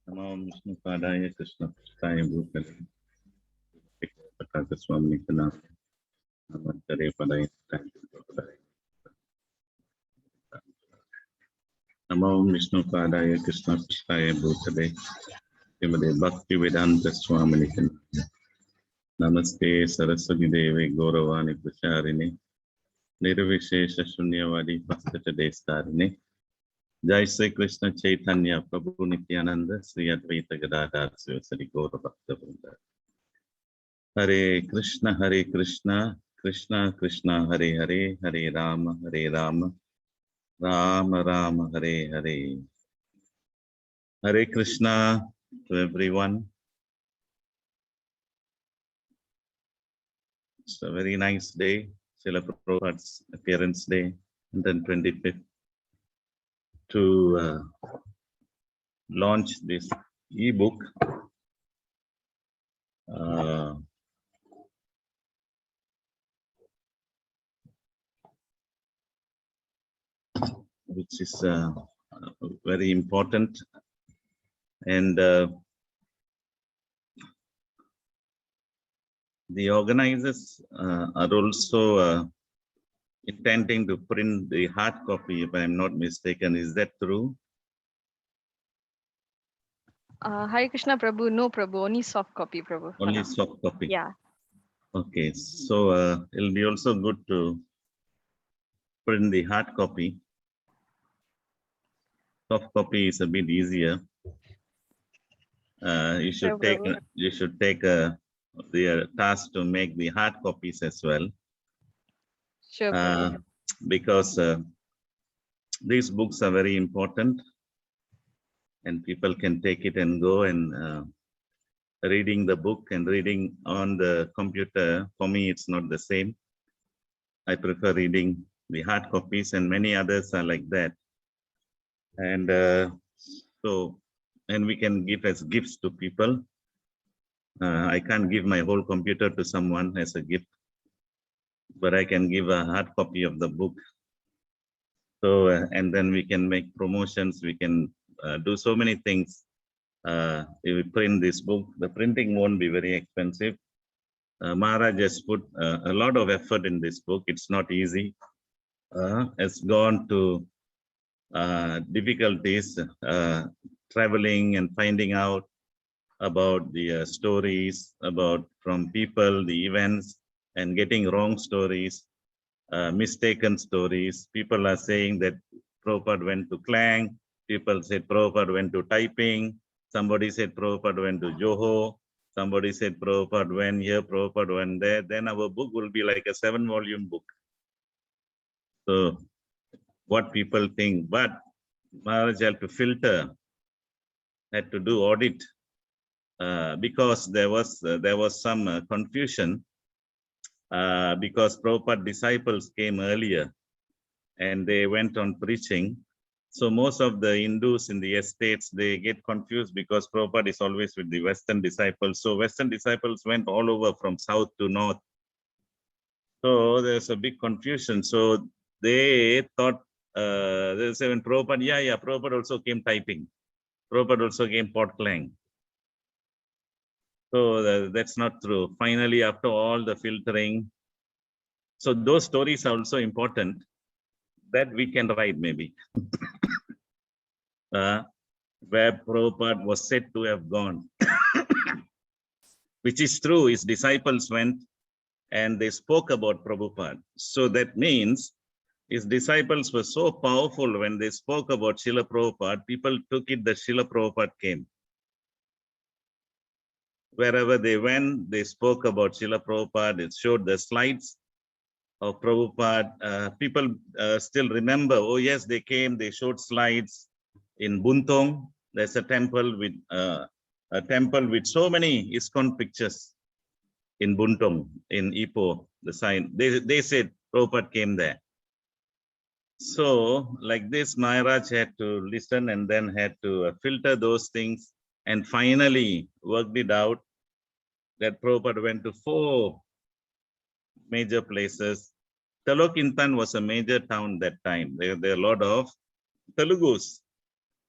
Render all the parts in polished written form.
Namo Vishnu Padaya Krishna Prasthaya Bhutale Goswami Namadare Padaya Namo Vishnu Padaya Krishna Prasthaya Bhutale Srimade Bhakti Vedanta Swami Namaste Saraswati Devi Gauravani Pracharini Nirvishesha Shunyavadi Pascha Destarini Jai Sri Krishna Chaitanya Prabhu Nityananda Sri Advaita Gadadhar Sri Gaura Bhakta Vrinda Hare Krishna Krishna Krishna Hare Hare Hare Rama Rama Rama Hare Hare. Hare Krishna to everyone. It's a very nice day, Srila Prabhupada's appearance day, 125th, to launch this e-book. Which is very important, and the organizers are also intending to print the hard copy, if I am not mistaken. Is that true? Hare Krishna Prabhu, no Prabhu, only soft copy Prabhu. Only soft copy. Yeah. Okay, so it'll be also good to print the hard copy. Soft copy is a bit easier. You should take the task to make the hard copies as well. Sure. Because these books are very important, and people can take it and go and reading the book and reading on the computer. For me, it's not the same. I prefer reading the hard copies, and many others are like that. And and we can give as gifts to people. I can't give my whole computer to someone as a gift, but I can give a hard copy of the book. So, and then we can make promotions. We can do so many things. If we print this book, the printing won't be very expensive. Maharaj has put a lot of effort in this book. It's not easy. Has gone to difficulties, traveling and finding out about the stories from people, the events, and getting wrong stories, mistaken stories. People are saying that Prabhupada went to Klang. People said Prabhupada went to typing. Somebody said Prabhupada went to Johor. Somebody said Prabhupada went here, Prabhupada went there. Then our book will be like a 7-volume book. So what people think, but Maharaj had to filter, had to do audit, because there was some confusion, because Prabhupada disciples came earlier and they went on preaching. So most of the Hindus in the estates, they get confused because Prabhupada is always with the Western disciples. So Western disciples went all over from south to north. So there's a big confusion. So they thought, they say when Prabhupada, Prabhupada also came typing. Prabhupada also came pot clang. So that's not true. Finally, after all the filtering, so those stories are also important that we can write maybe. Where Prabhupada was said to have gone, which is true. His disciples went and they spoke about Prabhupada. So that means his disciples were so powerful when they spoke about Srila Prabhupada, people took it that Srila Prabhupada came. Wherever they went, they spoke about Srila Prabhupada. It showed the slides of Prabhupada. People still remember, oh yes, they came, they showed slides. In Buntong, there's a temple with so many ISKCON pictures in Buntong, in Ipoh, the sign. They said Prabhupada came there. So like this, Maharaj had to listen and then had to filter those things and finally worked it out that Prabhupada went to 4 major places. Talokintan was a major town that time. There are a lot of Telugus.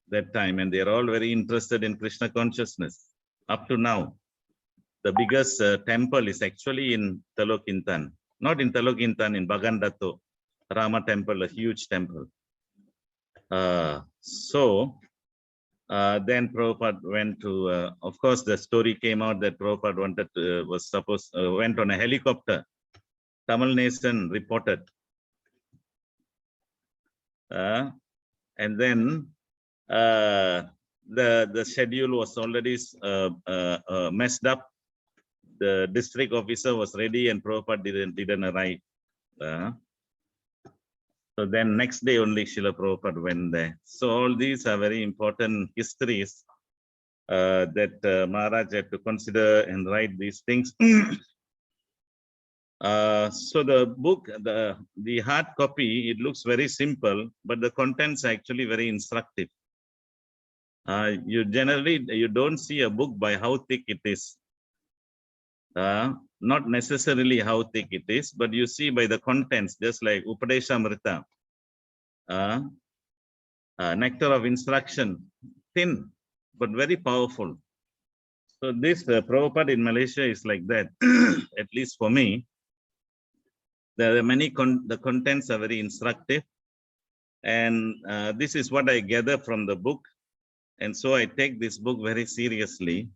that time, and they are all very interested in Krishna consciousness. Up to now, the biggest temple is actually in Talokintan, not in Talokintan, in Bagandato, Rama temple, a huge temple. Then Prabhupada went to, of course, the story came out that Prabhupada wanted to, went on a helicopter. Tamil Nation reported. And then the schedule was already messed up. The district officer was ready and Prabhupada didn't arrive. So then next day only Srila Prabhupada went there. So all these are very important histories that Maharaj had to consider and write these things. So the book, the hard copy, it looks very simple, but the contents are actually very instructive. You don't see a book by how thick it is. Not necessarily how thick it is, but you see by the contents, just like Upadeshamrita, nectar of instruction, thin, but very powerful. So this Prabhupada in Malaysia is like that, at least for me. There are many, the contents are very instructive. And this is what I gather from the book. And so I take this book very seriously.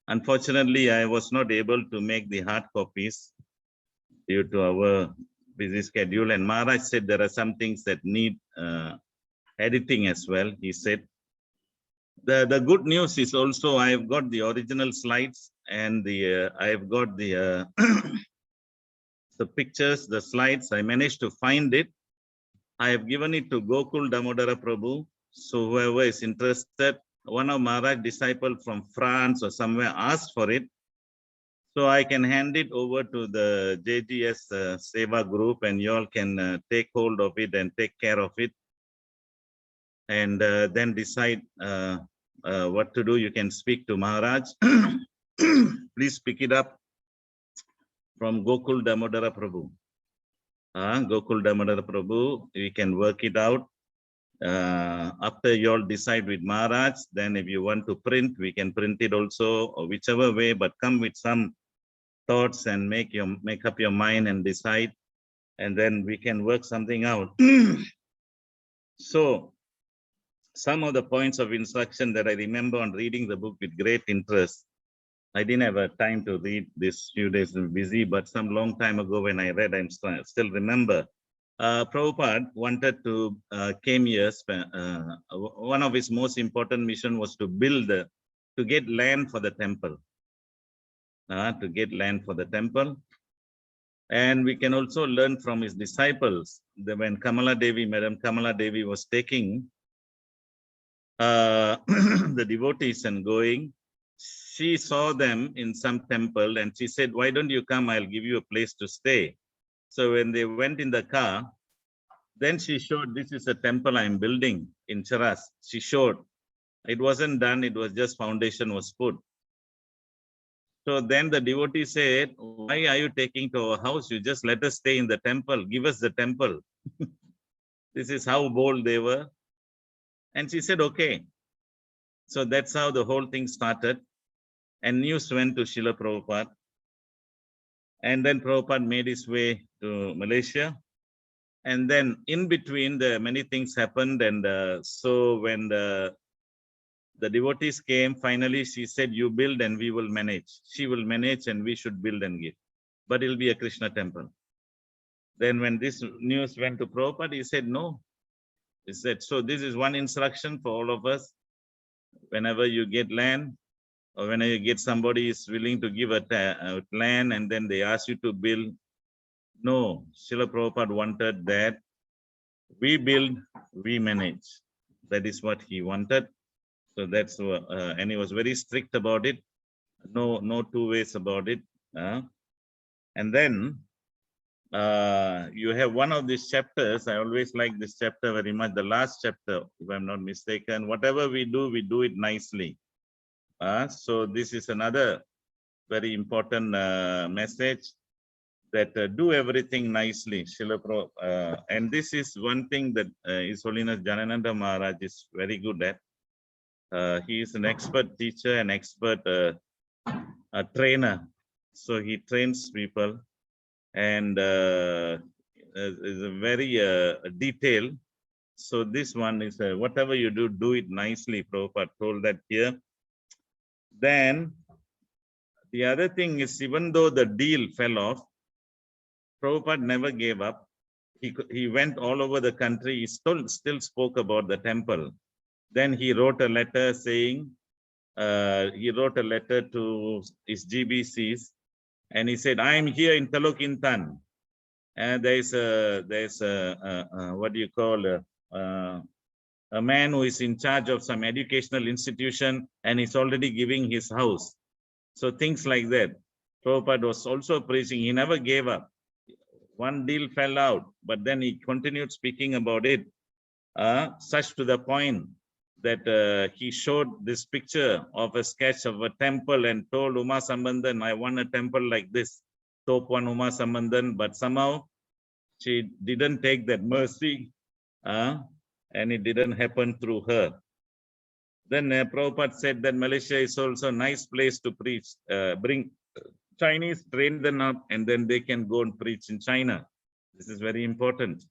Unfortunately, I was not able to make the hard copies due to our busy schedule. And Maharaj said there are some things that need editing as well, he said. The good news is also I've got the original slides and I've got the the pictures, the slides. I managed to find it. I have given it to Gokul Damodara Prabhu. So whoever is interested, one of Maharaj disciple from France or somewhere asked for it. So I can hand it over to the JGS Seva group and you all can take hold of it and take care of it. And then decide what to do. You can speak to Maharaj. Please pick it up from Gokul Damodara Prabhu. Gokul Damodara Prabhu, we can work it out. After you all decide with Maharaj, then if you want to print, we can print it also, or whichever way, but come with some thoughts and make up your mind and decide, and then we can work something out. So some of the points of instruction that I remember on reading the book with great interest. I didn't have a time to read this few days, I'm busy, but some long time ago when I read, I still remember. Prabhupada wanted to came here, one of his most important mission was to to get land for the temple. To get land for the temple. And we can also learn from his disciples that when Kamala Devi, Madam Kamala Devi was taking the devotees and going, she saw them in some temple and she said, why don't you come? I'll give you a place to stay. So when they went in the car, then she showed, this is a temple I'm building in Charas. She showed, it wasn't done. It was just foundation was put. So then the devotee said, why are you taking to our house? You just let us stay in the temple. Give us the temple. This is how bold they were. And she said, okay. So that's how the whole thing started. And news went to Srila Prabhupada. And then Prabhupada made his way to Malaysia. And then in between, many things happened. And so when the devotees came, finally she said, you build and we will manage. She will manage and we should build and give. But it'll be a Krishna temple. Then when this news went to Prabhupada, he said, no. He said, so this is one instruction for all of us. Whenever you get land, or whenever you get somebody is willing to give a land and then they ask you to build, no, Srila Prabhupada wanted that we build, we manage. That is what he wanted. So that's, and he was very strict about it. No two ways about it. And then you have one of these chapters. I always like this chapter very much. The last chapter, if I'm not mistaken, whatever we do it nicely. So this is another very important message that do everything nicely. And this is one thing that His Holiness Janananda Maharaj is very good at. He is an expert teacher, an expert trainer. So he trains people and is a very detailed. So this one is whatever you do, do it nicely. Prabhupada told that here. Then the other thing is, even though the deal fell off, Prabhupada never gave up. He went all over the country. He still spoke about the temple. Then he wrote a letter saying, he wrote a letter to his GBCs, and he said, I am here in Talokintan. And there's a what do you call, a man who is in charge of some educational institution, and he's already giving his house. So things like that. Prabhupada was also preaching. He never gave up. One deal fell out, but then he continued speaking about it, such to the point that he showed this picture of a sketch of a temple and told Uma Sambandhan, I want a temple like this, top one Uma Sambandhan, but somehow she didn't take that mercy, and it didn't happen through her. Then Prabhupada said that Malaysia is also a nice place to preach. Bring Chinese, train them up, and then they can go and preach in China. This is very important.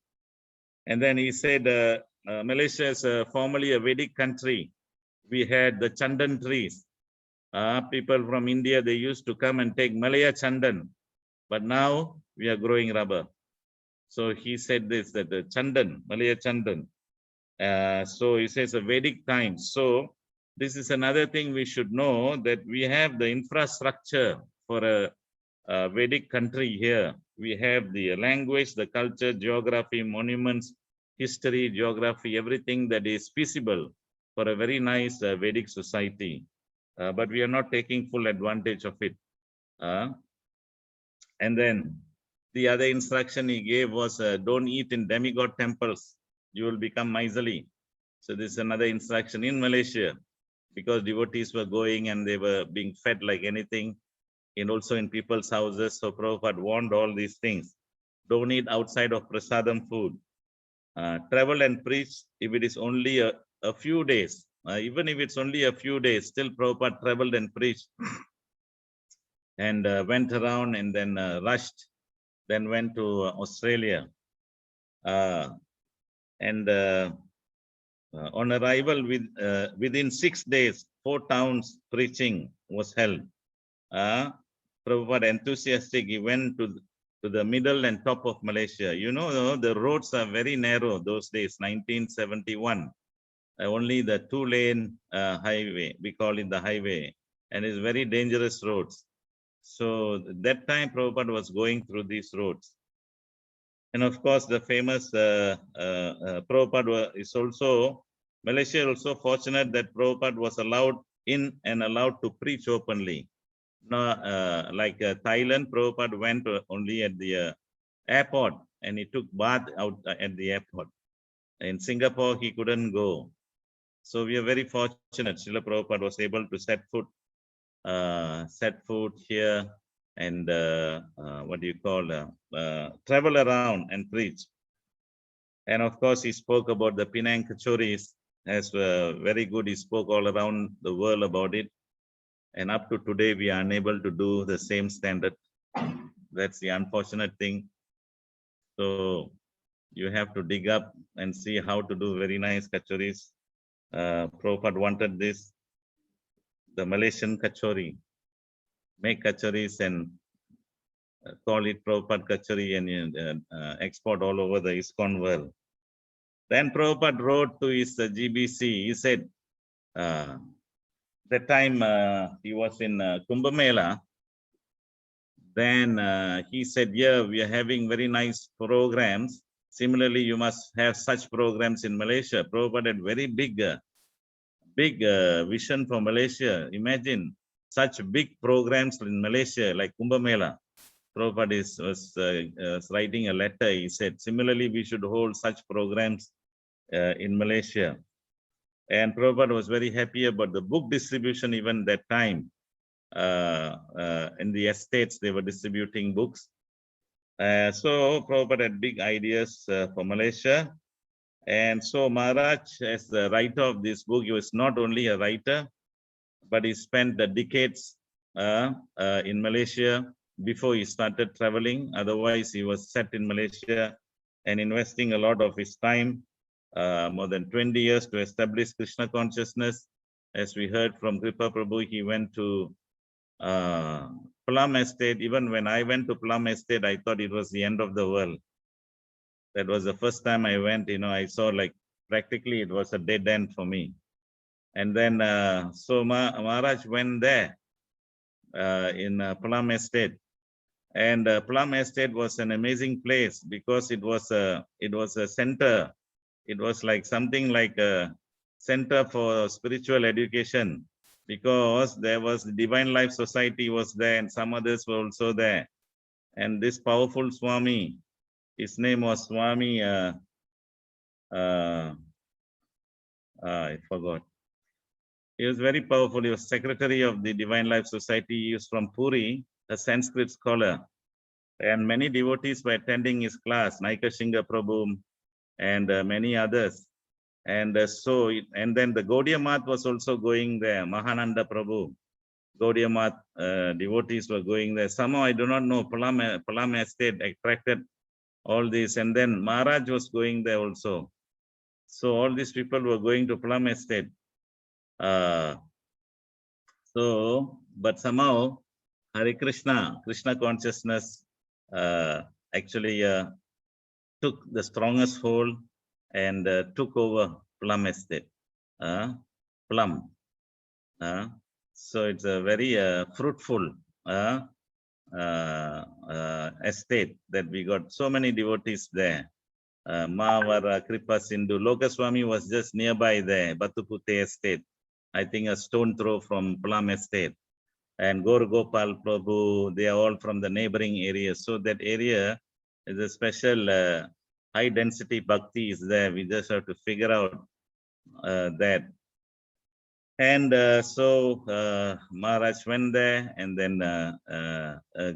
And then he said, Malaysia is formerly a Vedic country. We had the Chandan trees. People from India, they used to come and take Malaya Chandan. But now we are growing rubber. So he said this, that the Chandan, Malaya Chandan. So he says a Vedic time. So this is another thing we should know, that we have the infrastructure for a Vedic country here. We have the language, the culture, geography, monuments, history, geography, everything that is feasible for a very nice Vedic society. But we are not taking full advantage of it. And then the other instruction he gave was, don't eat in demigod temples. You will become miserly. So this is another instruction in Malaysia, because devotees were going and they were being fed like anything, and also in people's houses. So Prabhupada warned all these things. Don't eat outside of prasadam food. Travel and preach if it is only a few days. Even if it's only a few days, still Prabhupada traveled and preached and went around and then rushed, then went to Australia. And on arrival, within 6 days, 4 towns preaching was held. Prabhupada enthusiastic, he went to the middle and top of Malaysia. You know, the roads are very narrow those days, 1971. Only the 2-lane highway, we call it the highway, and it's very dangerous roads. So that time Prabhupada was going through these roads. And of course, the famous Prabhupada is also, Malaysia also fortunate that Prabhupada was allowed in and allowed to preach openly. No, like Thailand, Prabhupada went only at the airport, and he took bath out at the airport. In Singapore, he couldn't go. So we are very fortunate. Srila Prabhupada was able to set foot here and what do you call, travel around and preach. And of course, he spoke about the Penang Kachoris as very good. He spoke all around the world about it. And up to today, we are unable to do the same standard. That's the unfortunate thing. So you have to dig up and see how to do very nice kachoris. Prabhupada wanted this, the Malaysian kachori. Make kachoris and call it Prabhupada kachori and export all over the ISKCON world. Then Prabhupada wrote to his GBC, he said, that time he was in Kumbh Mela, then he said, yeah, we are having very nice programs. Similarly, you must have such programs in Malaysia. Prabhupada had very big vision for Malaysia. Imagine such big programs in Malaysia like Kumbh Mela. Prabhupada was writing a letter. He said, similarly, we should hold such programs in Malaysia. And Prabhupada was very happy about the book distribution even that time. In the estates, they were distributing books. So Prabhupada had big ideas for Malaysia. And so Maharaj, as the writer of this book, he was not only a writer, but he spent the decades in Malaysia before he started traveling. Otherwise, he was set in Malaysia and investing a lot of his time, more than 20 years, to establish Krishna consciousness. As we heard from Kripa Prabhu, he went to Plum Estate. Even when I went to Plum Estate, I thought it was the end of the world. That was the first time I went, I saw like practically it was a dead end for me. And then, so Maharaj went there in Plum Estate. And Plum Estate was an amazing place because it was a center. It was like something like a center for spiritual education, because there was the Divine Life Society was there and some others were also there. And this powerful Swami, his name was Swami, I forgot. He was very powerful. He was secretary of the Divine Life Society. He was from Puri, a Sanskrit scholar. And many devotees were attending his class, Naika Shinga Prabhu and many others. And and then the Gaudiya Math was also going there, Mahananda Prabhu. Gaudiya Math devotees were going there. Somehow I do not know, Palam Estate attracted all this. And then Maharaj was going there also. So all these people were going to Palam Estate. But somehow Hare Krishna consciousness actually took the strongest hold and took over Plum Estate. Plum. So it's a very fruitful estate that we got so many devotees there. Mahavara, Kripa Sindhu, Lokaswami was just nearby there, Batupute Estate. I think a stone throw from Plum Estate. And Gaur Gopal Prabhu, they are all from the neighboring areas. So that area is a special high density bhakti is there. We just have to figure out that. And Maharaj went there, and then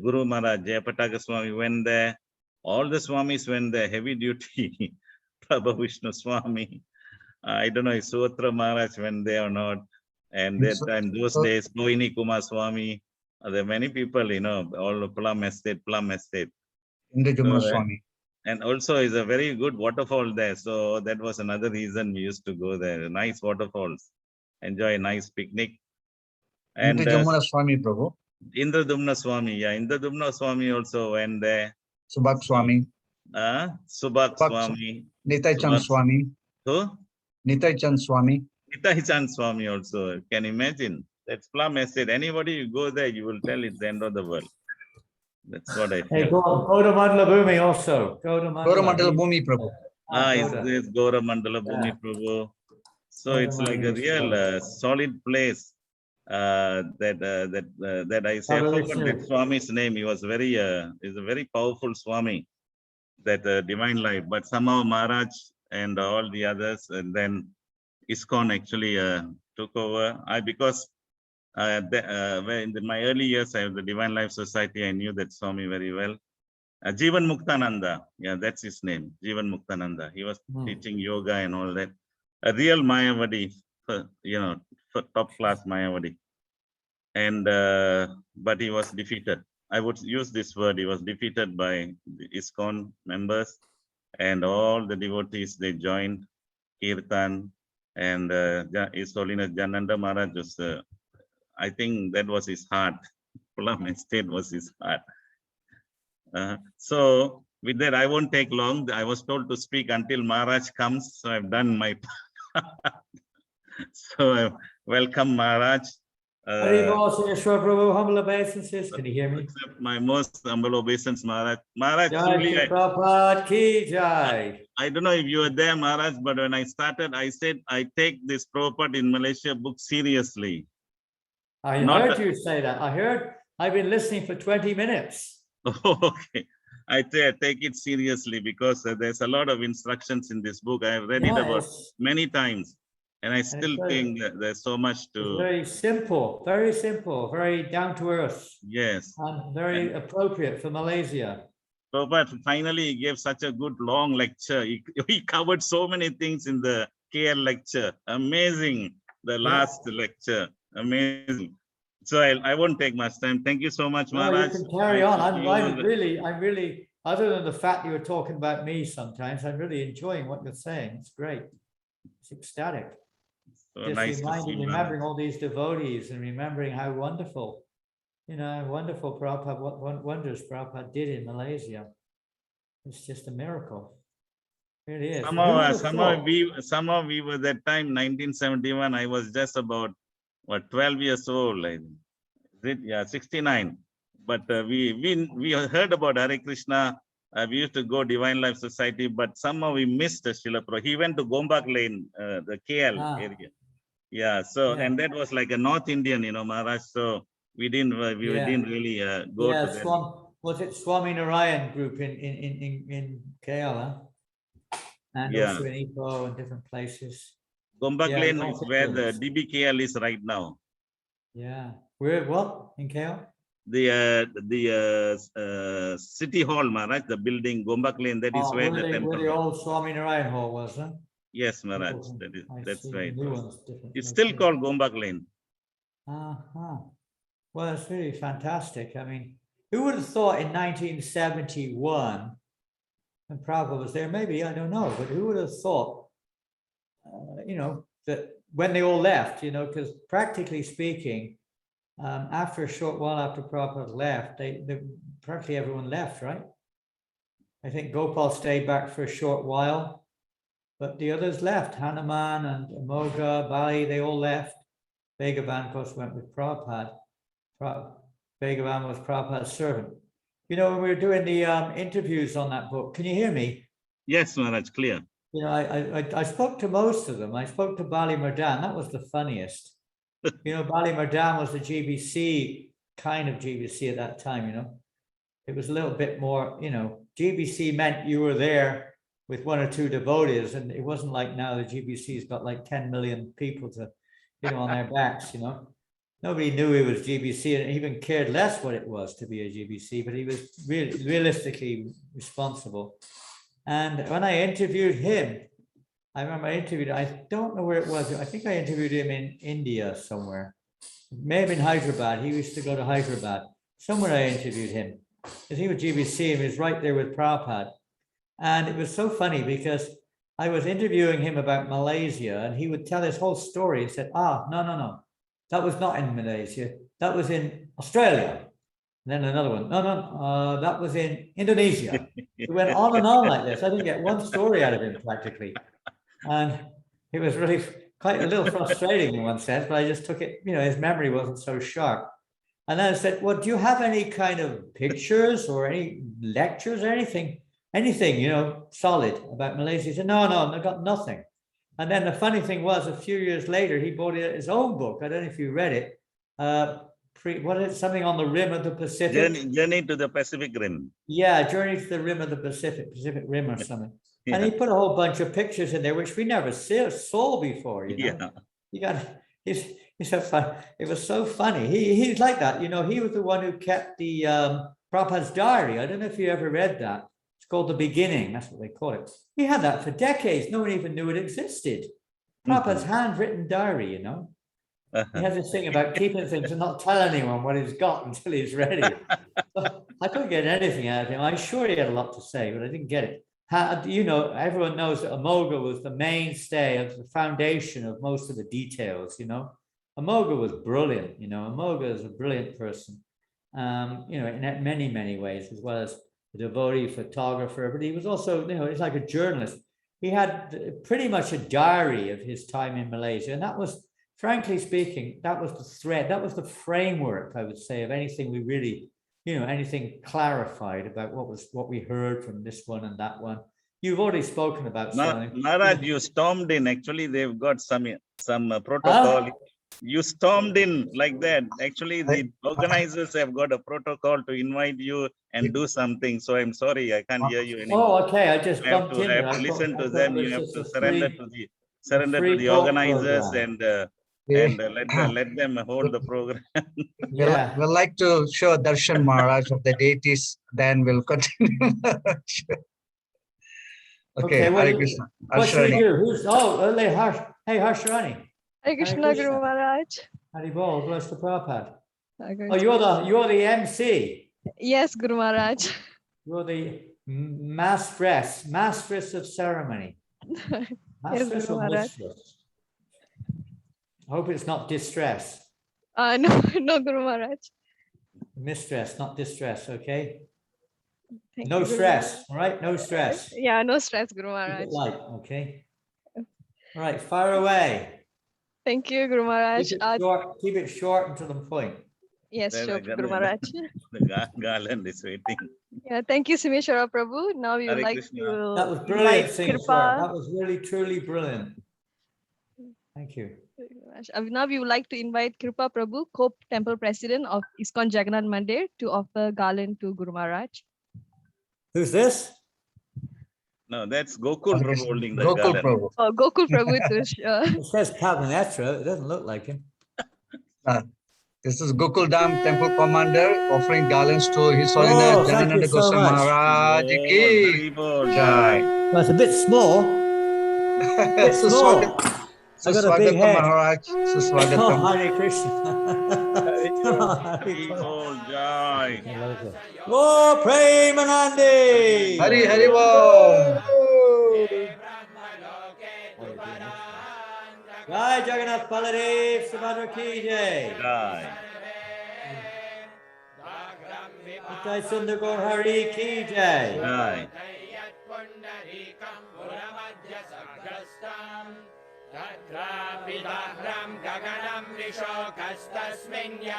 Guru Maharaj, Jayapataka Swami went there. All the Swamis went there, heavy duty. Prabhu Vishnu Swami. I don't know if Sutra Maharaj went there or not. And that time, those days, Mohini Kumar Swami, there are many people, all Plum Estate. Swami. And also is a very good waterfall there. So that was another reason we used to go there. Nice waterfalls. Enjoy a nice picnic. And Swami Prabhu. Indradumna Swami, yeah. Indradumna Swami also went there. Subhak Swami. Subhak Swami. Nitai Chand Swami. Who? Nitai Chand Swami. Nitai Chand Swami also. Can you imagine? That's Plum Estate. Anybody you go there, you will tell it's the end of the world. That's what I feel. Hey, Gaura Mandala Bhumi also. Gaura Mandala Bhumi Prabhu. It's Gaura Mandala Bhumi Prabhu. So it's like a real solid place that I say. I forgot that Swami's name. He was he's a very powerful Swami, that divine life. But somehow Maharaj and all the others, and then ISKCON actually took over. Because in my early years, I have the Divine Life Society. I knew that Swami very well. Jivan Muktananda, yeah, that's his name. Jivan Muktananda. He was teaching yoga and all that. A real Mayavadi, top class Mayavadi. And but he was defeated. I would use this word. He was defeated by the ISKCON members, and all the devotees, they joined Kirtan, and His Holiness Janananda Maharaj was, I think that was his heart. Plum Estate was his heart. So with that, I won't take long. I was told to speak until Maharaj comes, so I've done my part. So welcome Maharaj. Humble obeisances. Can you hear me? Accept my most humble obeisance, Maharaj. Maharaj, Prabhupada ki jai. I don't know if you were there, Maharaj, but when I started, I said I take this Prabhupada in Malaysia book seriously. I heard you say that. I've been listening for 20 minutes. Okay. I take it seriously because there's a lot of instructions in this book. I have read it about many times. And I still think that there's so much to... Very simple, very down to earth. Yes. And very appropriate for Malaysia. Prabhupada finally gave such a good long lecture. He covered so many things in the KL lecture. Amazing. The last lecture. Amazing. So I won't take much time. Thank you so much, No, you Maharaj. can carry on. I'm You- really, other than the fact you were talking about me sometimes, I'm really enjoying what you're saying. It's great. It's ecstatic. so Just nice to see reminding, you, remembering Maharaj. all these devotees and remembering how wonderful, wonderful Prabhupada, what wonders Prabhupada did in Malaysia. It's just a miracle. It really is. Who would have thought? Somehow we were that time, 1971. I was just about 12 years old. I think. Is it? Yeah, 69. But we heard about Hare Krishna. We used to go Divine Life Society, but somehow we missed Srila Prabhupada. He went to Gombak Lane, the KL area. Yeah. So Yeah. and that was like a North Indian, Maharaj. So we didn't really go to that. Was it Swami Narayan group in KL, huh? And Yeah. also in Ipoh and different places. Gombak Yeah, Lane North is where the Indians. DBKL is right now. Yeah. Where, what, in KL? The City Hall, Maharaj, the building Gombak Lane, that is where the temple Where the was. old Swami Narayan hall was, huh? Yes, Maharaj, I that's see. right. The new one's different. It's still Okay. called Gombak Lane. Uh-huh. Well, it's really fantastic. I mean, who would have thought in 1971, and Prabhupada was there, maybe, I don't know, but who would have thought, that when they all left, because practically speaking, after a short while after Prabhupada left, they practically everyone left, right? I think Gopal stayed back for a short while, but the others left. Hanuman and Amoga, Bali, they all left. Bhagavan, of course, went with Prabhupada. Bhagavan was Prabhupada's servant. When we were doing the interviews on that book, can you hear me? Yes, Maharaj, clear. I spoke to most of them. I spoke to Bali Mardan. That was the funniest. Bali Mardan was the GBC, kind of GBC at that time, It was a little bit more, GBC meant you were there with one or two devotees, and it wasn't like now the GBC's got like 10 million people to, on their backs, Nobody knew he was GBC and even cared less what it was to be a GBC, but he was really realistically responsible. And when I interviewed him, I remember I don't know where it was. I think I interviewed him in India somewhere. It may have been Hyderabad. He used to go to Hyderabad. Somewhere I interviewed him. Because he was GBC and he was right there with Prabhupada. And it was so funny because I was interviewing him about Malaysia and he would tell his whole story and said, no. That was not in Malaysia. That was in Australia. And then another one. No, that was in Indonesia. He went on and on like this. I didn't get one story out of him practically. And it was really quite a little frustrating in one sense, but I just took it, his memory wasn't so sharp. And then I said, well, do you have any kind of pictures or any lectures or anything, solid about Malaysia? He said, no, I got nothing. And then the funny thing was, a few years later, he bought his own book. I don't know if you read it. What is it? Something on the rim of the Pacific. Journey to the Pacific Rim. Yeah, Journey to the Rim of the Pacific Rim or something. Yeah. And he put a whole bunch of pictures in there, which we never saw before. Yeah. He's so fun. It was so funny. He's like that. He was the one who kept the Prabhupada's diary. I don't know if you ever read that. It's called The Beginning. That's what they call it. He had that for decades. No one even knew it existed. Prabhupada's handwritten diary, He has this thing about keeping things and not tell anyone what he's got until he's ready. I couldn't get anything out of him. I'm sure he had a lot to say, but I didn't get it. Everyone knows that Amoga was the mainstay of the foundation of most of the details, Amoga was brilliant, Amoga is a brilliant person, in many, many ways, as well as a devotee photographer, but he was also, he's like a journalist. He had pretty much a diary of his time in Malaysia, and that was, frankly speaking, that was the thread, that was the framework, I would say, of anything we really, anything clarified about what we heard from this one and that one. You've already spoken about something. Maharaj, you stormed in. Actually, they've got some protocol. Huh? You stormed in like that. Actually, the organizers have got a protocol to invite you and do something. So I'm sorry, I can't hear you anymore. Oh, okay. I just bumped in. I have to listen to them. You have to surrender to the organizers program. And and let them hold the program. Yeah. We'll like to show Darshan Maharaj of the deities, then we'll continue. Okay, what, Hare Krishna. what should we Ashrani. do? Hey, Harsharani. Hare Krishna, Krishna. Guru Maharaj. Hari Bol, bless the Prabhupada. Hare Oh, you're the MC. Yes, Guru Maharaj. You're the mastress of ceremony. Yes, Mastress Guru or Maharaj. mistress? I hope it's not distress. No, Guru Maharaj. Mistress, not distress, okay? Thank No you, Guru stress, all right? No stress. Maharaj. Yeah, no stress, Guru Keep Maharaj. it light, okay? All right, fire away. Thank you, Guru Maharaj. Keep it short and to the point. Yes, Then sure, again, Guru Maharaj. The garland is waiting. Yeah, thank you, Srila Prabhu. Now we would Hare like Krishna. That was to brilliant, invite Singh. Kripa. That was really, truly brilliant. Thank you. Now we would like to invite Kripa Prabhu, co-temple president of ISKCON Jagannath Mandir, to offer garland to Guru Maharaj. Who's this? No, that's Gokul Hare Prabhu Krishna. holding the Gokul garland. Prabhu. Oh, Gokul Prabhu. It says Kavanatra. It doesn't look like him. This is Gokul Dham Temple Commander offering garlands to His Holiness Oh, thank you Janananda so Goswami much. Maharaj Oh, ki Haribol, jai. Well, it's a bit small. Bit small. I got a big Suswagatam head. Maharaj. Oh, Suswagatam. Hare Krishna. Haribol, Jai. Oh, Premanandi. Hari Hari Bol. Jai Jagannath Baladev Subhadra ki jai. Jai. Jai Sundar Gaur Hari ki jai. Jai.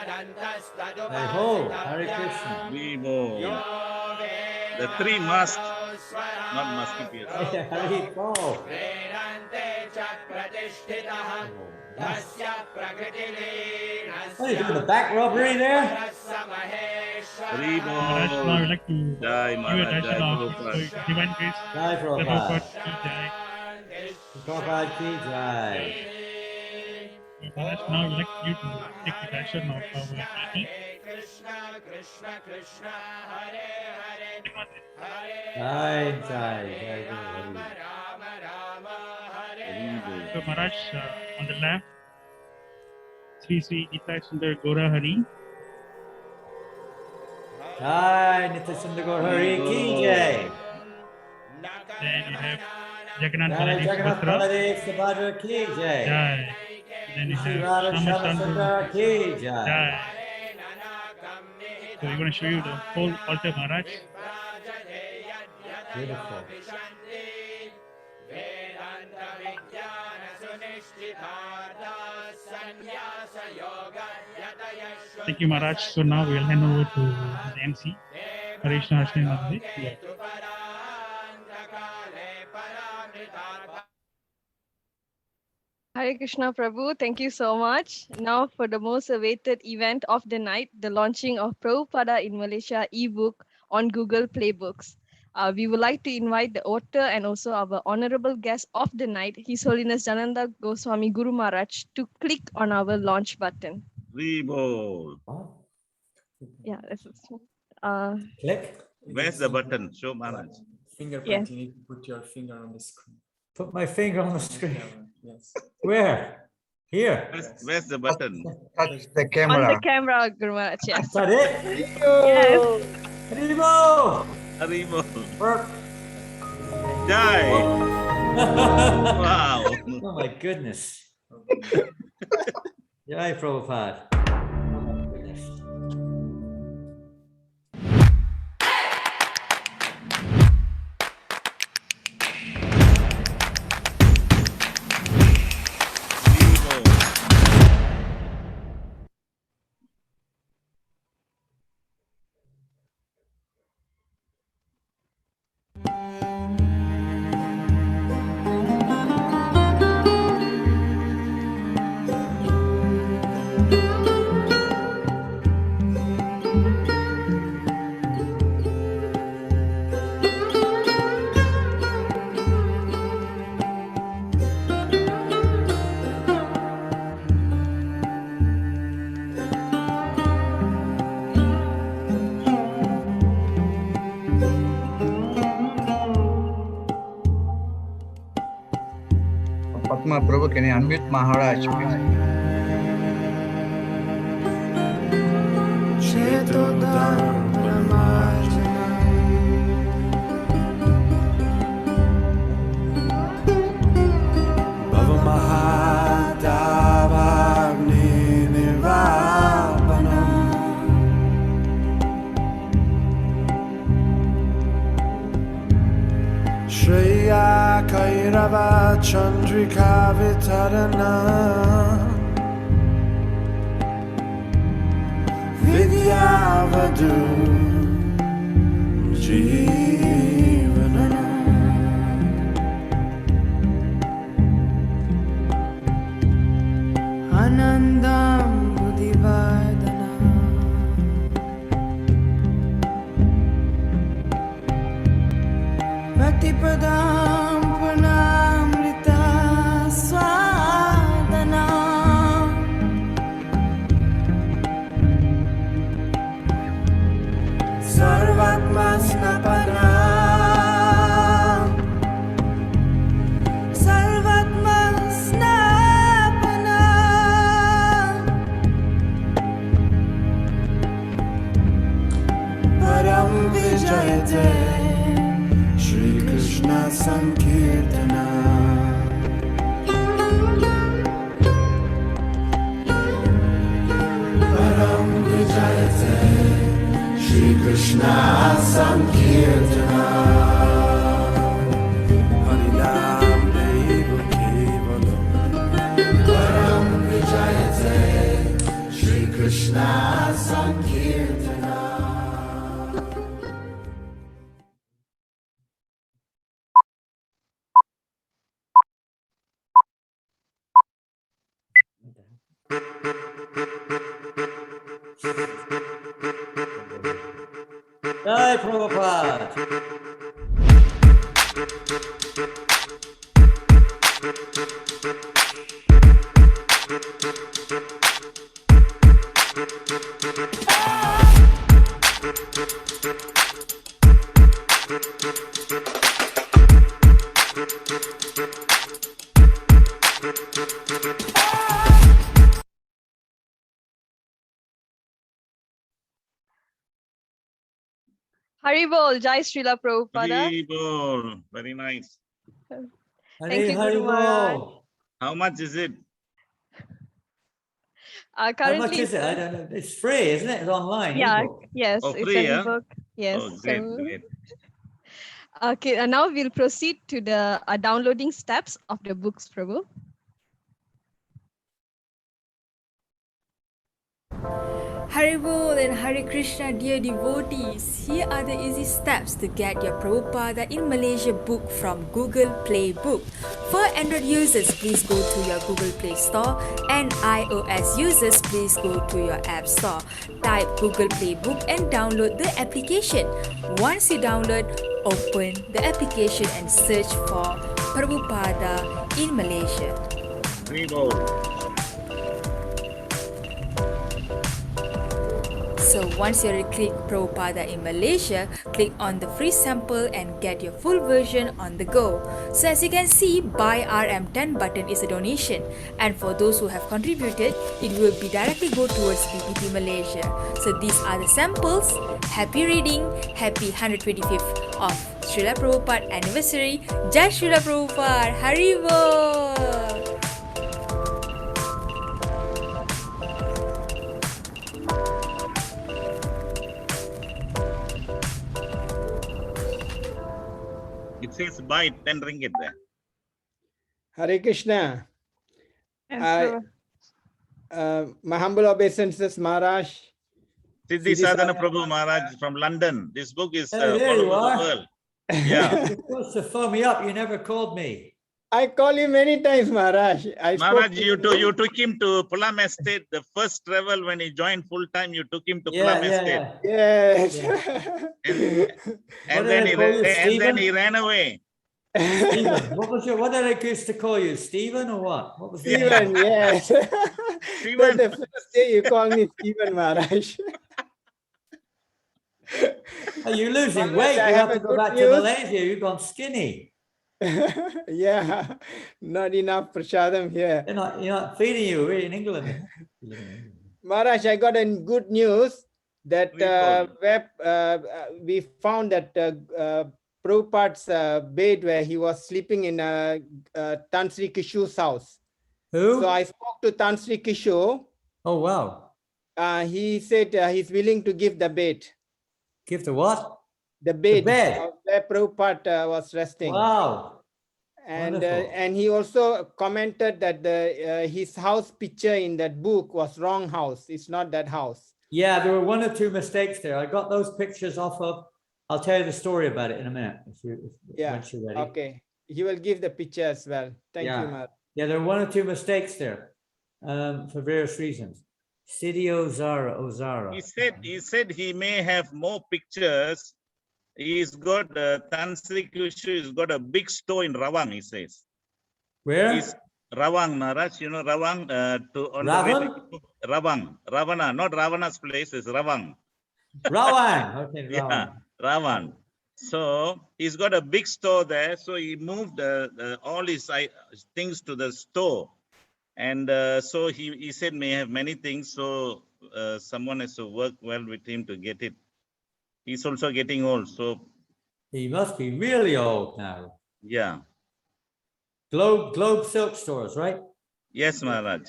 Hey ho, Hare Krishna. Haribol. The three masks, not musketeers. Hare Bol. What are you doing, the back robbery there? Maharaj, now I Haribol. would like to Jai give a Maharaj, darshan Jai of Prabhupada. divine grace. Jai The Prabhupada. Prabhupada ki jai. Prabhupada ki jai. Maharaj, now I would like you to take the darshan of our deity. Jai, jai, jai, jai. Haribol. So Maharaj, on the left, Sri Sri Gita Sundar Gora Hari. Jai, Nitya Sundar Gaur Hari ki jai. Then you have Jagannath Jai Baladev Jagannath Subhadra. Baladev Subhadra ki jai. Jai. Then you Shri have Radha Shama Shama Chandra. Sundar ki jai. Jai. So we're going to show you the whole altar, Maharaj. Beautiful. Thank you, Maharaj. So now we'll hand over to the MC, Krishna Harshan. Hare Krishna Prabhu, thank you so much. Now for the most awaited event of the night, the launching of Prabhupada in Malaysia ebook on Google Play Books. We would like to invite the author and also our honorable guest of the night, His Holiness Janananda Goswami Guru Maharaj, to click on our launch button. Haribol. Yeah, this is. Click. Where's the button? Show Maharaj. Fingerprint, Yes. you need to put your finger on the screen. Put my finger on the screen. Yes. Where? Here. Where's the button? Touch the On camera. the camera, Guru Maharaj, Is yes. that it? Yes. Haribol. Haribol. Work. Jai. Wow. Oh my goodness. Jai Prabhupada. Oh my goodness. Haribol. Prabhu, can you unmute Maharaj? Shreya Kairava Chandrika Vitarana Vidyavadu Jeevana Anandam Budivadana Bhaktipadam Purnamrita Swadana Sarvatma Snapana Sarvatma Snapana Param Vijayate Shri Krishna Sankirtana Param Vijayate Shri Krishna Sankirtana Harinam Deva Kevalam Param Vijayate Shri Krishna Sankirtana. Jai Prabhupada. Haribol, Jai Srila Prabhupada. Hari Bol. Very nice. Thank you, Hari Guru Maharaj. Bol. How much is it? How much Currently, is it? I don't know. It's free, isn't it? It's online. yeah, ebook. yes, Oh, it's free, an yeah? ebook. Yes. Oh, great, so- great. Okay, and now we'll proceed to the downloading steps of the books, Prabhu. Haribol and Hare Krishna, dear devotees. Here are the easy steps to get your Prabhupada in Malaysia book from Google Play Book. For Android users, please go to your Google Play Store, and iOS users, please go to your App Store. Type Google Play Book and download the application. Once you download, open the application and search for Prabhupada in Malaysia. Hari Bol. So once you click Prabhupada in Malaysia, click on the free sample and get your full version on the go. So as you can see, buy RM10 button is a donation, and for those who have contributed, it will be directly go towards BPT Malaysia. So these are the samples. Happy reading, happy 125th of Srila Prabhupada anniversary. Jai Srila Prabhupada, Haribol! It says buy 10 ringgit there. Hare Krishna. And I- Prabhu- My humble obeisances, Maharaj. Siddhi Siddhi Sadhana Sadhana. Prabhu Maharaj from London. This book is Hey, all there you over the are. world. Yeah. You're supposed to phone me up. You never called me. I call you many times, Maharaj. Maharaj, you took him to Pulam Estate. The first travel when he joined full time, you took him to Yeah, Pulam yeah, Estate. yeah. Yes. And What then did I call you, and then Stephen? he ran away. Stephen, what did I used to call you? Stephen or what? What was the name? Stephen, yes. Stephen. The first day you call me Stephen, Maharaj. Are you losing Maharaj, weight? I You have have to a go good back to news. Malaysia. You've gone skinny. Yeah, not enough prasadam here. You're not feeding you. We're in England. Maharaj, I got a good news that we found that Prabhupada's bed where he was sleeping in Tan Sri Kishu's house. Who? So I spoke to Tan Sri Kishu. Oh, wow. He said he's willing to give the bed. Give the what? The bed, bed. Where Prabhupada was resting. Wow. And he also commented that his house picture in that book was wrong house. It's not that house. Yeah, there were one or two mistakes there. I got those pictures off of. I'll tell you the story about it in a minute. Once you're ready. Okay. He will give the picture as well. Thank you, Maharaj. Yeah, there were one or two mistakes there, for various reasons. Sidi Ozara. He said he may have more pictures. He's got Tan Sri Kushu. He's got a big store in Rawang. He says. Where? Rawang, Maharaj. You know Rawang. Ravana, not Ravana's place. It's Rawang. Rawang. Okay, Rawang. Yeah, Rawang. So he's got a big store there. So he moved all his things to the store, and so he said may have many things. So someone has to work well with him to get it. He's also getting old, so he must be really old now. Yeah. Globe Silk Stores, right? Yes, Maharaj.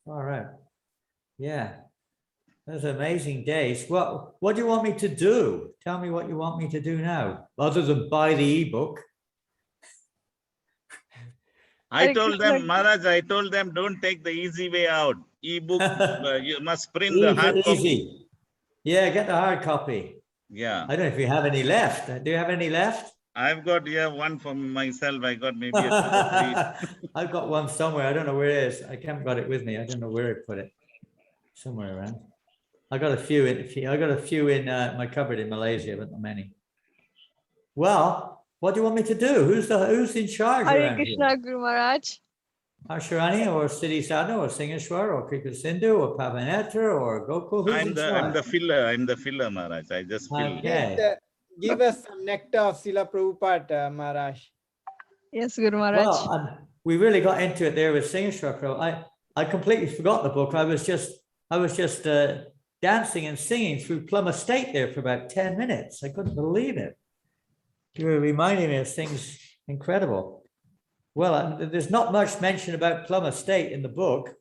All right. Yeah. Those amazing days. What do you want me to do? Tell me what you want me to do now, other than buy the ebook. I told them, Maharaj, don't take the easy way out. Ebook, you must print the hard copy. Yeah, get the hard copy. Yeah. I don't know if you have any left. Do you have any left? I've got one for myself. I got maybe a 3. I've got one somewhere. I don't know where it is. I haven't got it with me. I don't know where I put it. Somewhere around. I got a few in my cupboard in Malaysia, but not many. Well, what do you want me to do? Who's in charge? Hare Krishna, Guru Maharaj. Ashrani or Siddhi Sadhu or Singeshwar or Krika Sindhu or Pavanetra or Gokul? I'm the filler, Maharaj. I just fill. Okay. Give us some nectar of Srila Prabhupada, Maharaj. Yes, Guru Maharaj. Well, we really got into it there with Singeshwar. I completely forgot the book. I was just dancing and singing through Plum Estate there for about 10 minutes. I couldn't believe it. You were reminding me of things incredible. Well, there's not much mention about Plum Estate in the book,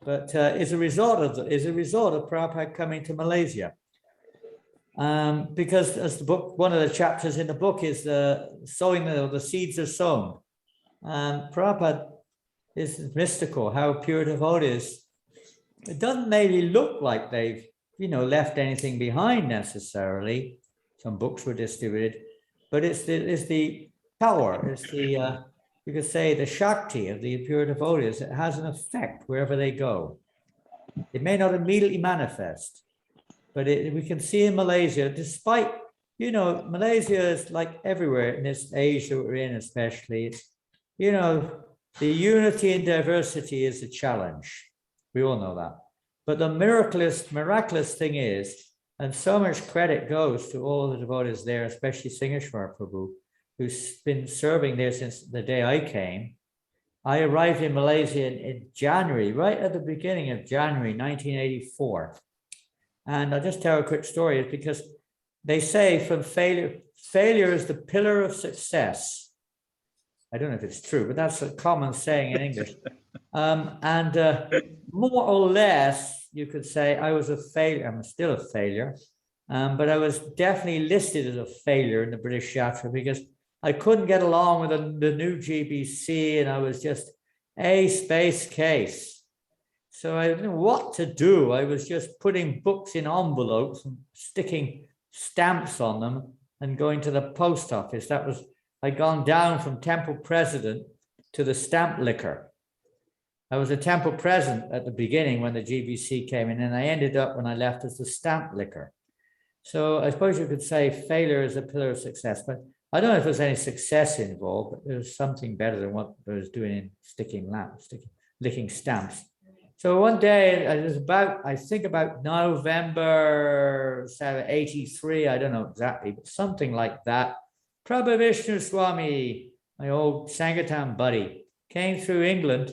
but is a result of Prabhupada coming to Malaysia. Because as the book, one of the chapters in the book is sowing the seeds are sown. Prabhupada is mystical, how pure devotees. It doesn't maybe look like they've, left anything behind necessarily. Some books were distributed, but it's the power, it's the, you could say the Shakti of the pure devotees. It has an effect wherever they go. It may not immediately manifest, but we can see in Malaysia, despite, Malaysia is like everywhere in this age that we're in, especially, the unity and diversity is a challenge. We all know that. But the miraculous thing is, and so much credit goes to all the devotees there, especially Singeshwar Prabhu, who's been serving there since the day I came. I arrived in Malaysia in January, right at the beginning of January, 1984. And I'll just tell a quick story because they say from failure is the pillar of success. I don't know if it's true, but that's a common saying in English. More or less, you could say I was a failure. I'm still a failure, but I was definitely listed as a failure in the British Yatra because I couldn't get along with the new GBC, and I was just a space case. So I didn't know what to do. I was just putting books in envelopes and sticking stamps on them and going to the post office. I'd gone down from temple president to the stamp licker. I was a temple president at the beginning when the GBC came in, and I ended up when I left as the stamp licker. So I suppose you could say failure is a pillar of success, but I don't know if there's any success involved, but there's something better than what I was doing in licking stamps. So one day, it was about November 83, I don't know exactly, but something like that. Prabhu Vishnu Swami, my old Sangatam buddy, came through England,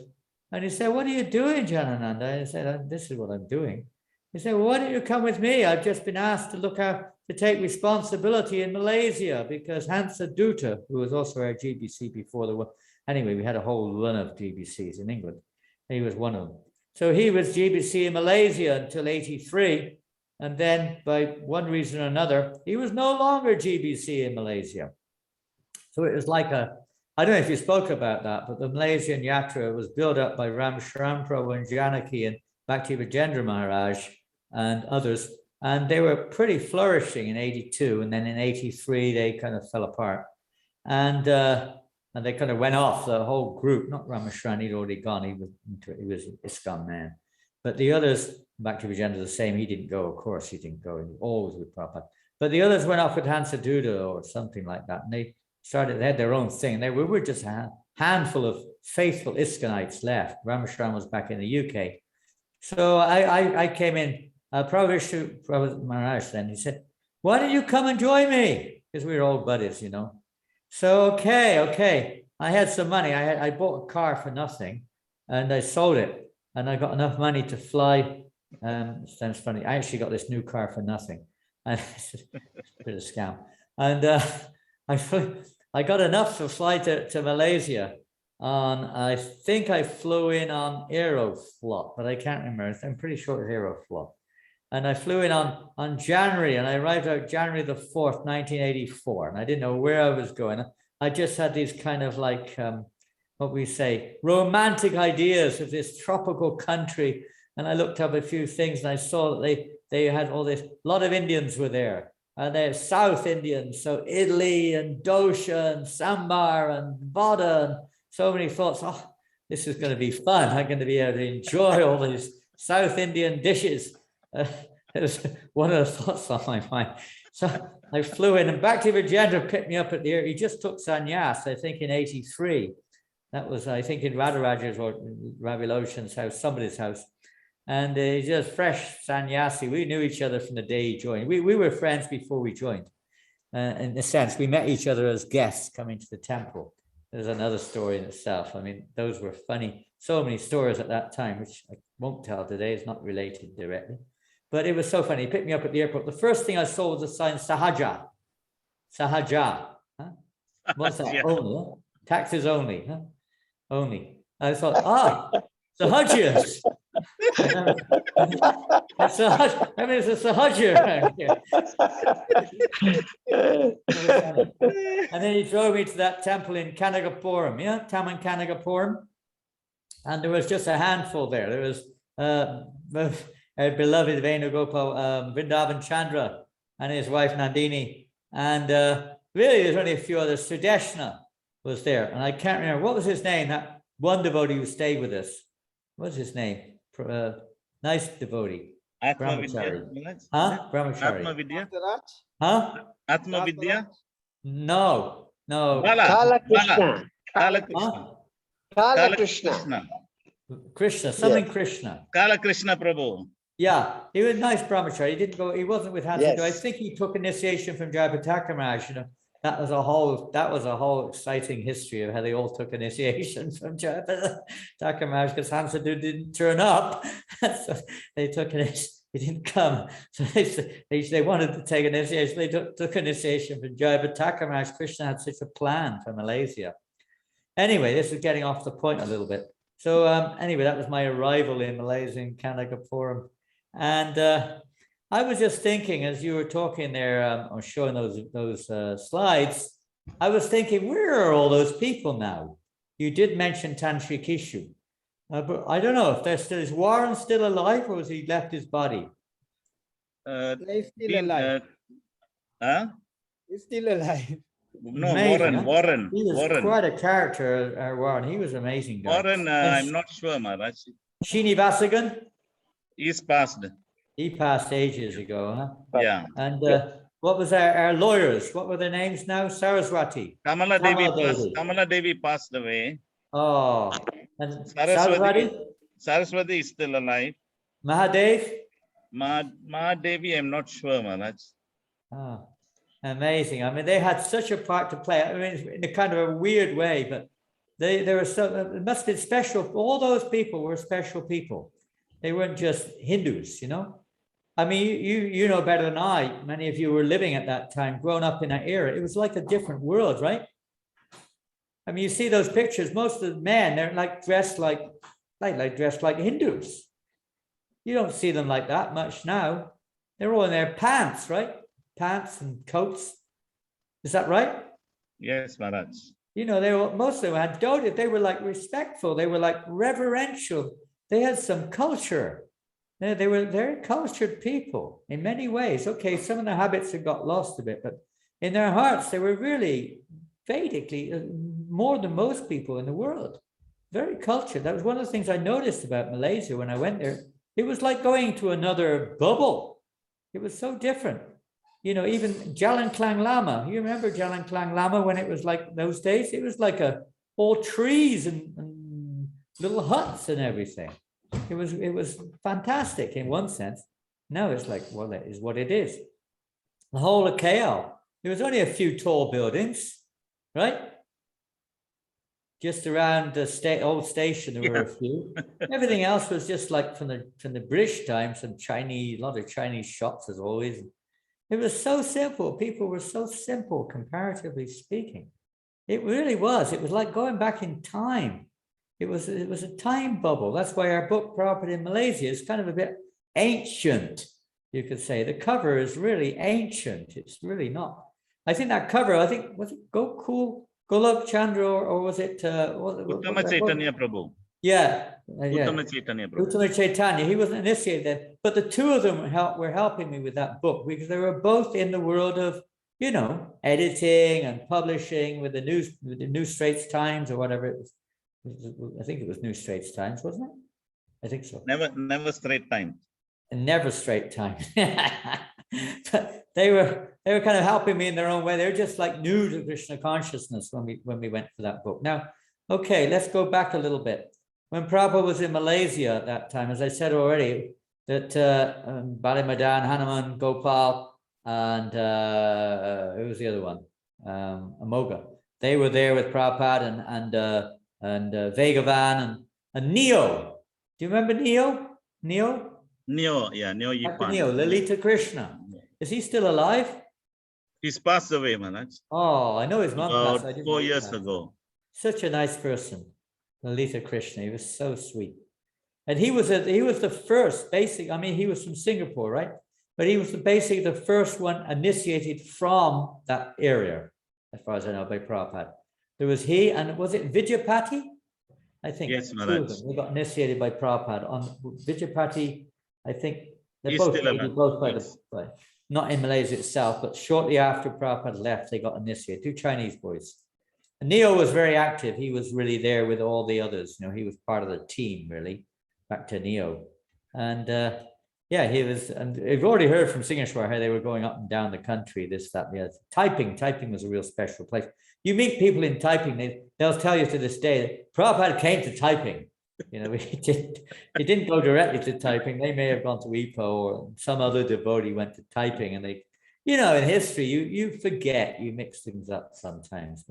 and he said, "What are you doing, Janananda?" I said, "This is what I'm doing." He said, "Well, why don't you come with me? I've just been asked to take responsibility in Malaysia because Hansa Dutta, who was also our GBC before the war, anyway, we had a whole run of GBCs in England. He was one of them. So he was GBC in Malaysia until 83. And then by one reason or another, he was no longer GBC in Malaysia. So it was like I don't know if you spoke about that, but the Malaysian Yatra was built up by Ram Shram Prabhu and Janaki and Bhakti Vijendra Maharaj and others. And they were pretty flourishing in 82. And then in 83, they kind of fell apart. And they kind of went off, the whole group, not Ramashran, he'd already gone, he was an ISKCON man. But the others, Bhakti Vijendra the same, he didn't go, of course, he didn't go, he was always with Prabhupada. But the others went off with Hansa Dutta or something like that. And they had their own thing. We were just a handful of faithful ISKCONites left. Ramashran was back in the UK. So I came in, Prabhu Maharaj then, he said, "Why don't you come and join me?" Because we were old buddies, you know. So, okay. I had some money. I bought a car for nothing and I sold it. And I got enough money to fly. Sounds funny. I actually got this new car for nothing. And it's a bit of a scam. And I got enough to fly to Malaysia on, I think I flew in on Aeroflot, but I can't remember. I'm pretty sure it was Aeroflot. And I flew in on January, and I arrived out January the 4th, 1984. And I didn't know where I was going. I just had these kind of like, what we say, romantic ideas of this tropical country. And I looked up a few things and I saw that they had all this, a lot of Indians were there. And they're South Indians, so Italy and dosha and sambar and vada and so many thoughts. Oh, this is going to be fun. I'm going to be able to enjoy all these South Indian dishes. It was one of the thoughts on my mind. So I flew in, and Bhakti Vijendra picked me up at the air. He just took sannyas, I think, in 83. That was, I think, in Radharaja's or Ravi Loshan's house, somebody's house. And he's just fresh sannyasi. We knew each other from the day he joined. We were friends before we joined. In a sense, we met each other as guests coming to the temple. There's another story in itself. I mean, those were funny. So many stories at that time, which I won't tell today. It's not related directly. But it was so funny. He picked me up at the airport. The first thing I saw was a sign, Sahaja. Sahaja. Huh? What's that? Yeah. Only. Huh? Taxes only. Huh? Only. I thought, Sahajas. I mean, it's a Sahaja around here. And then he drove me to that temple in Kanagapuram, yeah, Taman Kanagapuram. And there was just a handful there. There was our beloved Venugopal, Vrindavan Chandra and his wife Nandini. And really, there's only a few others. Sudeshna was there. And I can't remember, what was his name? That one devotee who stayed with us. What's his name? Nice devotee. Brahmachari. Huh? Brahmachari. Atma Vidya? Huh? Atma Vidya? No. Kala Krishna. Kala Krishna. Krishna, something yes. Krishna. Kala Krishna Prabhu. Yeah, he was a nice brahmachari. He didn't go, he wasn't with Hansa. Yes. I think he took initiation from Jayapataka Maharaj, you know. That was a whole exciting history of how they all took initiation from Jayapataka Maharaj because Hansa didn't turn up. So they took it, he didn't come. So they wanted to take initiation. They took initiation from Jayapataka Maharaj. Krishna had such a plan for Malaysia. Anyway, this is getting off the point a little bit. So anyway, that was my arrival in Malaysia in Kanagapuram. And I was just thinking, as you were talking there, or showing those slides, I was thinking, where are all those people now? You did mention Tantric Ishu, but I don't know if they're still, is Warren still alive or has he left his body? He's still alive. He's still alive. No, amazing, Warren. He was quite a character, Warren. He was amazing guy. Warren, I'm not sure, Maharaj. Srinivasagan? He's passed. He passed ages ago, huh? Yeah. And what was our lawyers? What were their names now? Saraswati. Kamala Devi passed away. Oh, and Saraswati? Saraswati is still alive. Mahadev? Mahadevi, I'm not sure, Maharaj. Ah. Amazing. I mean, they had such a part to play. I mean, in a kind of a weird way, but they were so, it must have been special. All those people were special people. They weren't just Hindus, you know. I mean, you know better than I. Many of you were living at that time, grown up in that era. It was like a different world, right? I mean, you see those pictures. Most of the men, they're like dressed like dressed like Hindus. You don't see them like that much now. They're all in their pants, right? Pants and coats. Is that right? Yes, Maharaj. You know, they were, most of them had doted. They were like respectful. They were like reverential. They had some culture. They were very cultured people in many ways. Okay, some of the habits have got lost a bit, but in their hearts, they were really Vedically more than most people in the world. Very cultured. That was one of the things I noticed about Malaysia when I went there. It was like going to another bubble. It was so different. You know, even Jalan Klang Lama. You remember Jalan Klang Lama when it was like those days? It was like all trees and little huts and everything. It was fantastic in one sense. Now it's like, well, that is what it is. The whole of KL, there was only a few tall buildings, right? Just around the old station, there were a few. Everything else was just like from the British times, some Chinese, a lot of Chinese shops as always. It was so simple. People were so simple, comparatively speaking. It really was. It was like going back in time. It was a time bubble. That's why our book, Prabhupada in Malaysia, is kind of a bit ancient, you could say. The cover is really ancient. It's really not. I think that cover, was it Golok Chandra, or was it Uttama Chaitanya Prabhu? Yeah. Uttama Chaitanya Prabhu. Uttama Chaitanya. He wasn't initiated, but the two of them were helping me with that book because they were both in the world of, you know, editing and publishing with the New Straits Times or whatever it was. I think it was New Straits Times, wasn't it? I think so. Never Straight Times. Never Straight Times. But they were kind of helping me in their own way. They were just like new to Krishna consciousness when we went for that book. Now, okay, let's go back a little bit. When Prabhupada was in Malaysia at that time, as I said already, that Bali Madan, Hanuman, Gopal, and who was the other one? Amoga. They were there with Prabhupada and Vegavan and Neo. Do you remember Neo? Neo, Yipan. Neo, Lalita Krishna. Is he still alive? He's passed away, Maharaj. Oh, I know his mom passed. About 4 years ago. Such a nice person, Lalita Krishna. He was so sweet. And he was the first basic, I mean, he was from Singapore, right? But he was basically the first one initiated from that area, as far as I know, by Prabhupada. There was he, and was it Vidyapati? I think. Yes, Maharaj. They got initiated by Prabhupada. On Vidyapati, I think they're He's both, still alive. both by Yes. the, not in Malaysia itself, but shortly after Prabhupada left, they got initiated, two Chinese boys. And Neo was very active. He was really there with all the others. You know, he was part of the team, really, back to Neo. And yeah, he was, and we've already heard from Singeshwar how they were going up and down the country, this, that, and the other. Typing was a real special place. You meet people in typing, they'll tell you to this day that Prabhupada came to typing. You know, he didn't go directly to typing. They may have gone to EPO, or some other devotee went to typing, and they, you know, in history, you forget, you mix things up sometimes.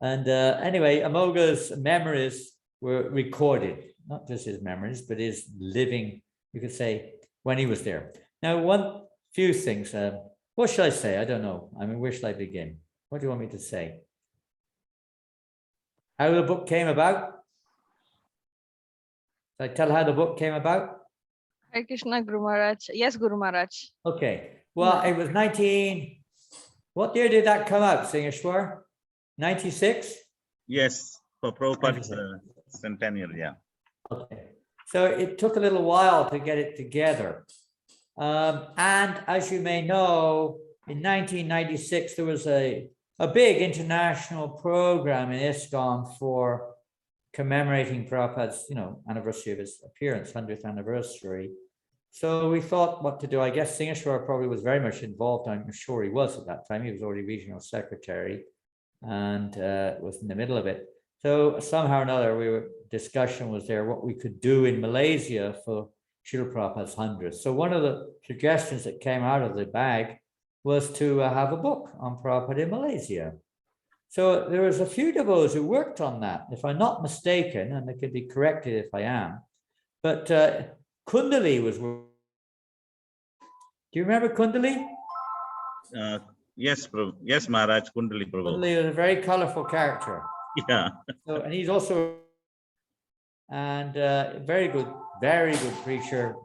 And anyway, Amoga's memories were recorded, not just his memories, but his living, you could say, when he was there. Now, few things. What should I say? I don't know. I mean, where should I begin? What do you want me to say? How the book came about? Should I tell how the book came about? Hare Krishna, Guru Maharaj. Yes, Guru Maharaj. Okay. Well, it was what year did that come out, Singeshwar? 96? Yes, for Prabhupada's centennial, yeah. Okay. So it took a little while to get it together. And as you may know, in 1996, there was a big international program in ISKCON for commemorating Prabhupada's, you know, anniversary of his appearance, 100th anniversary. So we thought what to do. I guess Singeshwar probably was very much involved. I'm sure he was at that time. He was already regional secretary and was in the middle of it. So somehow or another, discussion was there what we could do in Malaysia for Srila Prabhupada's 100th. So one of the suggestions that came out of the bag was to have a book on Prabhupada in Malaysia. So there was a few devotees who worked on that, if I'm not mistaken, and I could be corrected if I am. But Kundali was. Do you remember Kundali? Yes, yes, Maharaj, Kundali Prabhu. Kundali was a very colorful character. Yeah. So, and he's also very good preacher.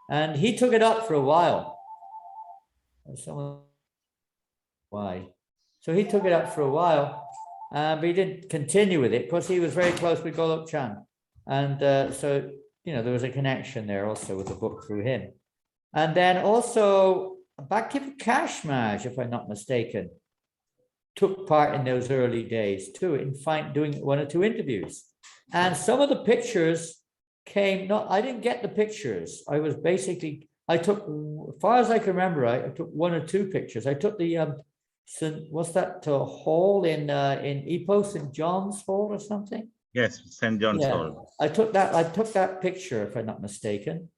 And he took it up for a while. Why? So he took it up for a while, but he didn't continue with it because he was very close with Golok Chand. And so, you know, there was a connection there also with the book through him. And then also Bhakti Prakash Maharaj, if I'm not mistaken, took part in those early days too, in doing 1 or 2 interviews. And some of the pictures came, I didn't get the pictures. I was basically, I took, as far as I can remember, I took 1 or 2 pictures. I took the, what's that hall in Ipoh, St. John's Hall or something? Yes, St. John's Hall. I took that picture, if I'm not mistaken.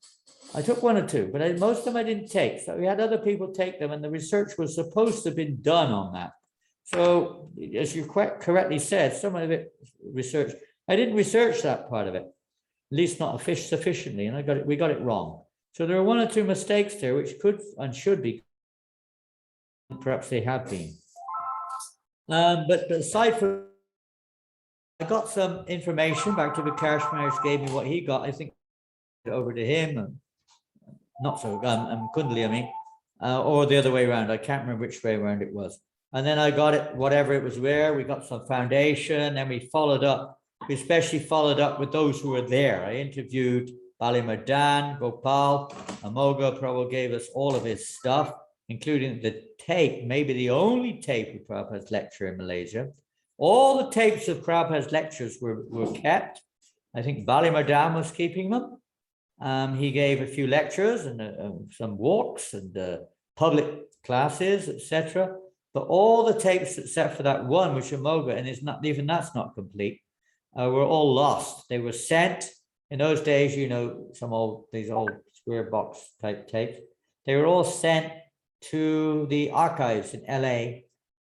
I took 1 or 2, but most of them I didn't take. So we had other people take them, and the research was supposed to have been done on that. So as you quite correctly said, some of it research, I didn't research that part of it, at least not sufficiently, and we got it wrong. So there are 1 or 2 mistakes there, which could and should be, perhaps they have been. But aside from, I got some information. Back to Prakash Maharaj gave me what he got. I think over to him, and not so Kundali, I mean, or the other way around. I can't remember which way around it was. And then I got it, whatever it was where, we got some foundation, and we followed up. We especially followed up with those who were there. I interviewed Bali Madan, Gopal, Amoga. Prabhupada gave us all of his stuff, including the tape, maybe the only tape of Prabhupada's lecture in Malaysia. All the tapes of Prabhupada's lectures were kept. I think Bali Madan was keeping them. He gave a few lectures and some walks and public classes, etc. But all the tapes except for that one, which Amoga, and even that's not complete, were all lost. They were sent in those days, you know, these old square box type tapes. They were all sent to the archives in LA,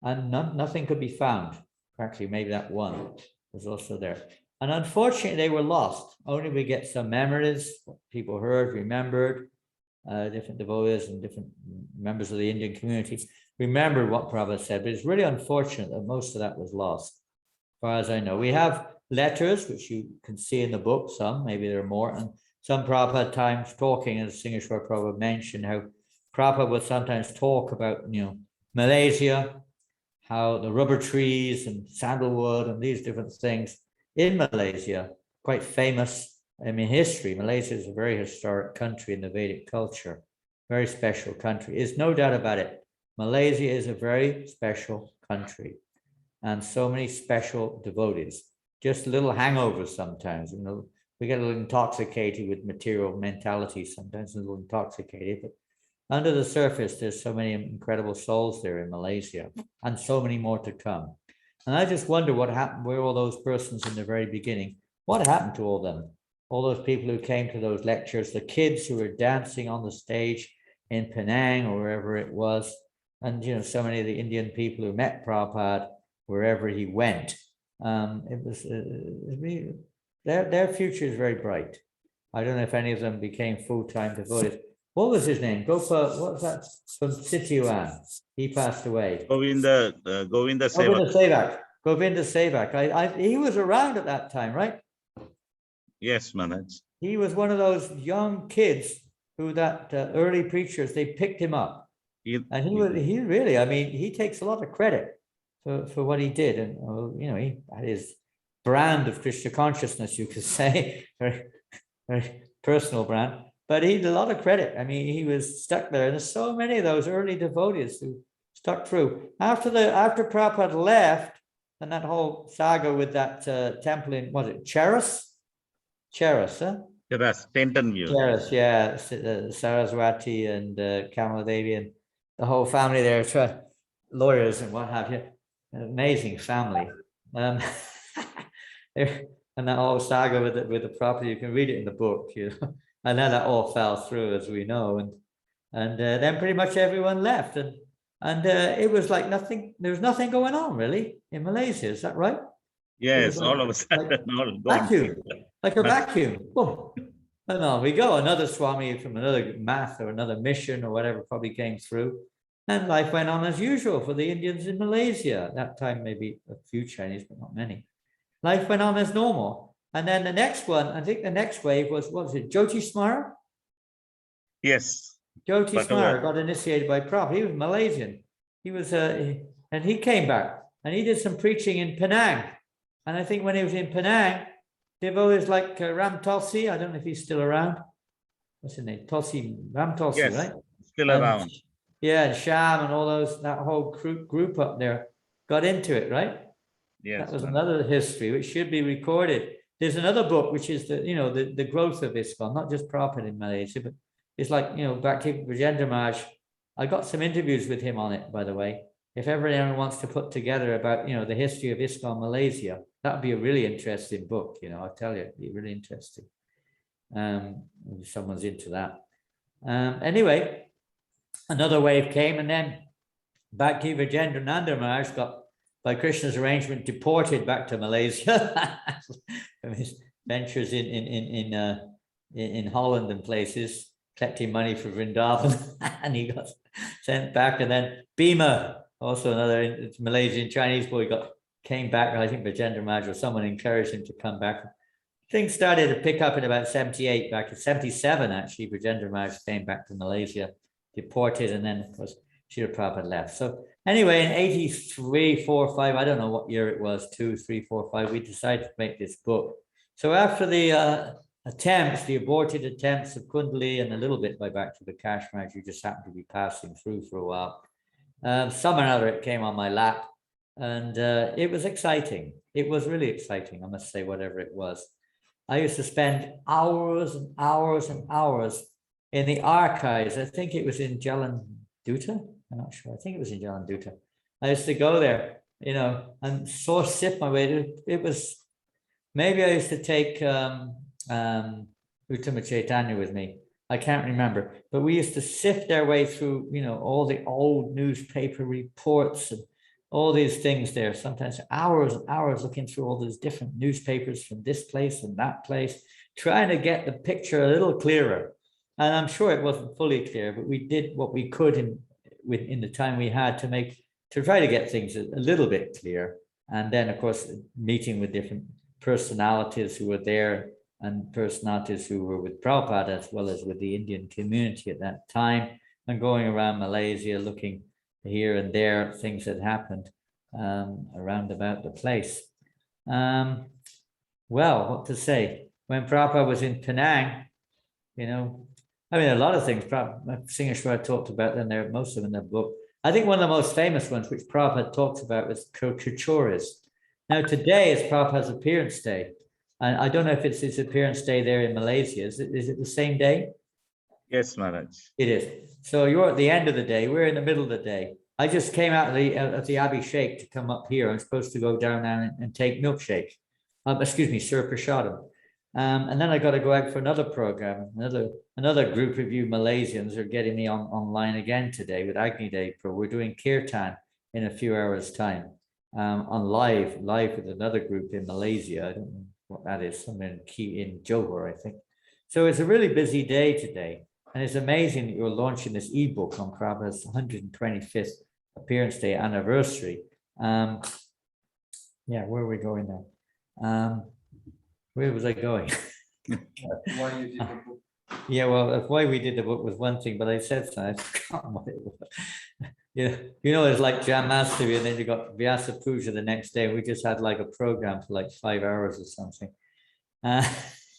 and nothing could be found. Actually, maybe that one was also there. And unfortunately, they were lost. Only we get some memories, what people heard, remembered, different devotees and different members of the Indian community remembered what Prabhupada said. But it's really unfortunate that most of that was lost, as far as I know. We have letters, which you can see in the book, some, maybe there are more, and some Prabhupada times talking, as Singeshwar Prabhupada mentioned, how Prabhupada would sometimes talk about, you know, Malaysia, how the rubber trees and sandalwood and these different things in Malaysia, quite famous. I mean, history. Malaysia is a very historic country in the Vedic culture, very special country. There's no doubt about it. Malaysia is a very special country, and so many special devotees. Just a little hangovers sometimes. You know, we get a little intoxicated with material mentality, sometimes a little intoxicated, but under the surface, there's so many incredible souls there in Malaysia, and so many more to come. And I just wonder what happened, where all those persons in the very beginning, what happened to all them? All those people who came to those lectures, the kids who were dancing on the stage in Penang or wherever it was, and, you know, so many of the Indian people who met Prabhupada wherever he went. It was really, their future is very bright. I don't know if any of them became full-time devotees. What was his name? Gopal, what was that? From Situan. He passed away. Govinda Sevak. Govinda Sevak. He was around at that time, right? Yes, Maharaj. He was one of those young kids who early preachers, they picked him up. He really, I mean, he takes a lot of credit for what he did. And, you know, he had his brand of Krishna consciousness, you could say, very, very personal brand. But he did a lot of credit. I mean, he was stuck there. And there's so many of those early devotees who stuck through. After Prabhupada left, and that whole saga with that temple in, was it Cheras? Cheras, huh? Cheras, Tenton View. Cheras, yeah. Saraswati and Kamala Devi and the whole family there, lawyers and what have you. An amazing family. And that whole saga with the property, you can read it in the book, you know. And then that all fell through, as we know. And And then pretty much everyone left. And it was like nothing, there was nothing going on really in Malaysia. Is that right? Yes, like- all of a sudden, all gone. Vacuum, like a But- vacuum. Boom. And on we go. Another Swami from another math or another mission or whatever probably came through. And life went on as usual for the Indians in Malaysia. At that time, maybe a few Chinese, but not many. Life went on as normal. And then the next one, I think the next wave was, what was it, Jyoti Smara? Yes. Jyoti But Smara got initiated by Prabhupada. He was Malaysian. He was, and he came back and he did some preaching in Penang. And I think when he was in Penang, devotees like Ram Tulsi, I don't know if he's still around. What's his name? Tulsi, Ram Tulsi, Yes, right? still around. Yeah, and Sham and all those, that whole group up there got into it, right? Yes. That was another history which should be recorded. There's another book which is the growth of ISKCON, not just Prabhupada in Malaysia, but it's like, Bhakti Vijayendra Maharaj. I got some interviews with him on it, by the way. If ever anyone wants to put together about, the history of ISKCON Malaysia, that would be a really interesting book, I'll tell you, it'd be really interesting. If someone's into that. Anyway, another wave came, and then Bhakti Vijayendra Maharaj got, by Krishna's arrangement, deported back to Malaysia from his ventures in Holland and places, collecting money for Vrindavan, and he got sent back. And then Bhima, also another Malaysian Chinese boy, came back. I think Vijayendra Maharaj or someone encouraged him to come back. Things started to pick up in about 78, back to 77 actually. Vijayendra Maharaj came back to Malaysia, deported, and then of course Srila Prabhupada left. So anyway, in 83, 4, 5, I don't know what year it was, 2, 3, 4, 5, we decided to make this book. So after the the aborted attempts of Kundali and a little bit by Bhakti Vikash Maharaj, who just happened to be passing through for a while, some or another it came on my lap, and it was exciting. It was really exciting, I must say, whatever it was. I used to spend hours and hours and hours in the archives. I think it was in Jalandhara. I'm not sure. I think it was in Janananda. I used to go there, and so sift my way. It was, maybe I used to take Uttama Chaitanya with me. I can't remember, but we used to sift our way through, all the old newspaper reports and all these things there. Sometimes hours and hours looking through all these different newspapers from this place and that place, trying to get the picture a little clearer. And I'm sure it wasn't fully clear, but we did what we could in the time we had to try to get things a little bit clear. And then, of course, meeting with different personalities who were there and personalities who were with Prabhupada as well as with the Indian community at that time, and going around Malaysia looking here and there, things that happened around about the place. Well, what to say? When Prabhupada was in Penang, a lot of things Singashwar talked about, and there most of them in the book. I think one of the most famous ones, which Prabhupada talks about, was Kachoris. Now, today is Prabhupada's appearance day. And I don't know if it's his appearance day there in Malaysia. Is it the same day? Yes, Maharaj. It is. So you're at the end of the day. We're in the middle of the day. I just came out of the Abhishek to come up here. I'm supposed to go down and take milkshake. Sir Prashadam. And then I got to go out for another program. Another group of you Malaysians are getting me online again today with Agni Day Pro. We're doing Kirtan in a few hours' time on live with another group in Malaysia. I don't know what that is, somewhere in Johor, I think. So it's a really busy day today. And it's amazing that you're launching this ebook on Prabhupada's 125th appearance day anniversary. Where are we going now? Where was I going? Why you did the book? Yeah, well, why we did the book was one thing, but I said so. I forgot what it was. It's like Janmastami, and then you got Vyasa Puja the next day. We just had like a program for like 5 hours or something.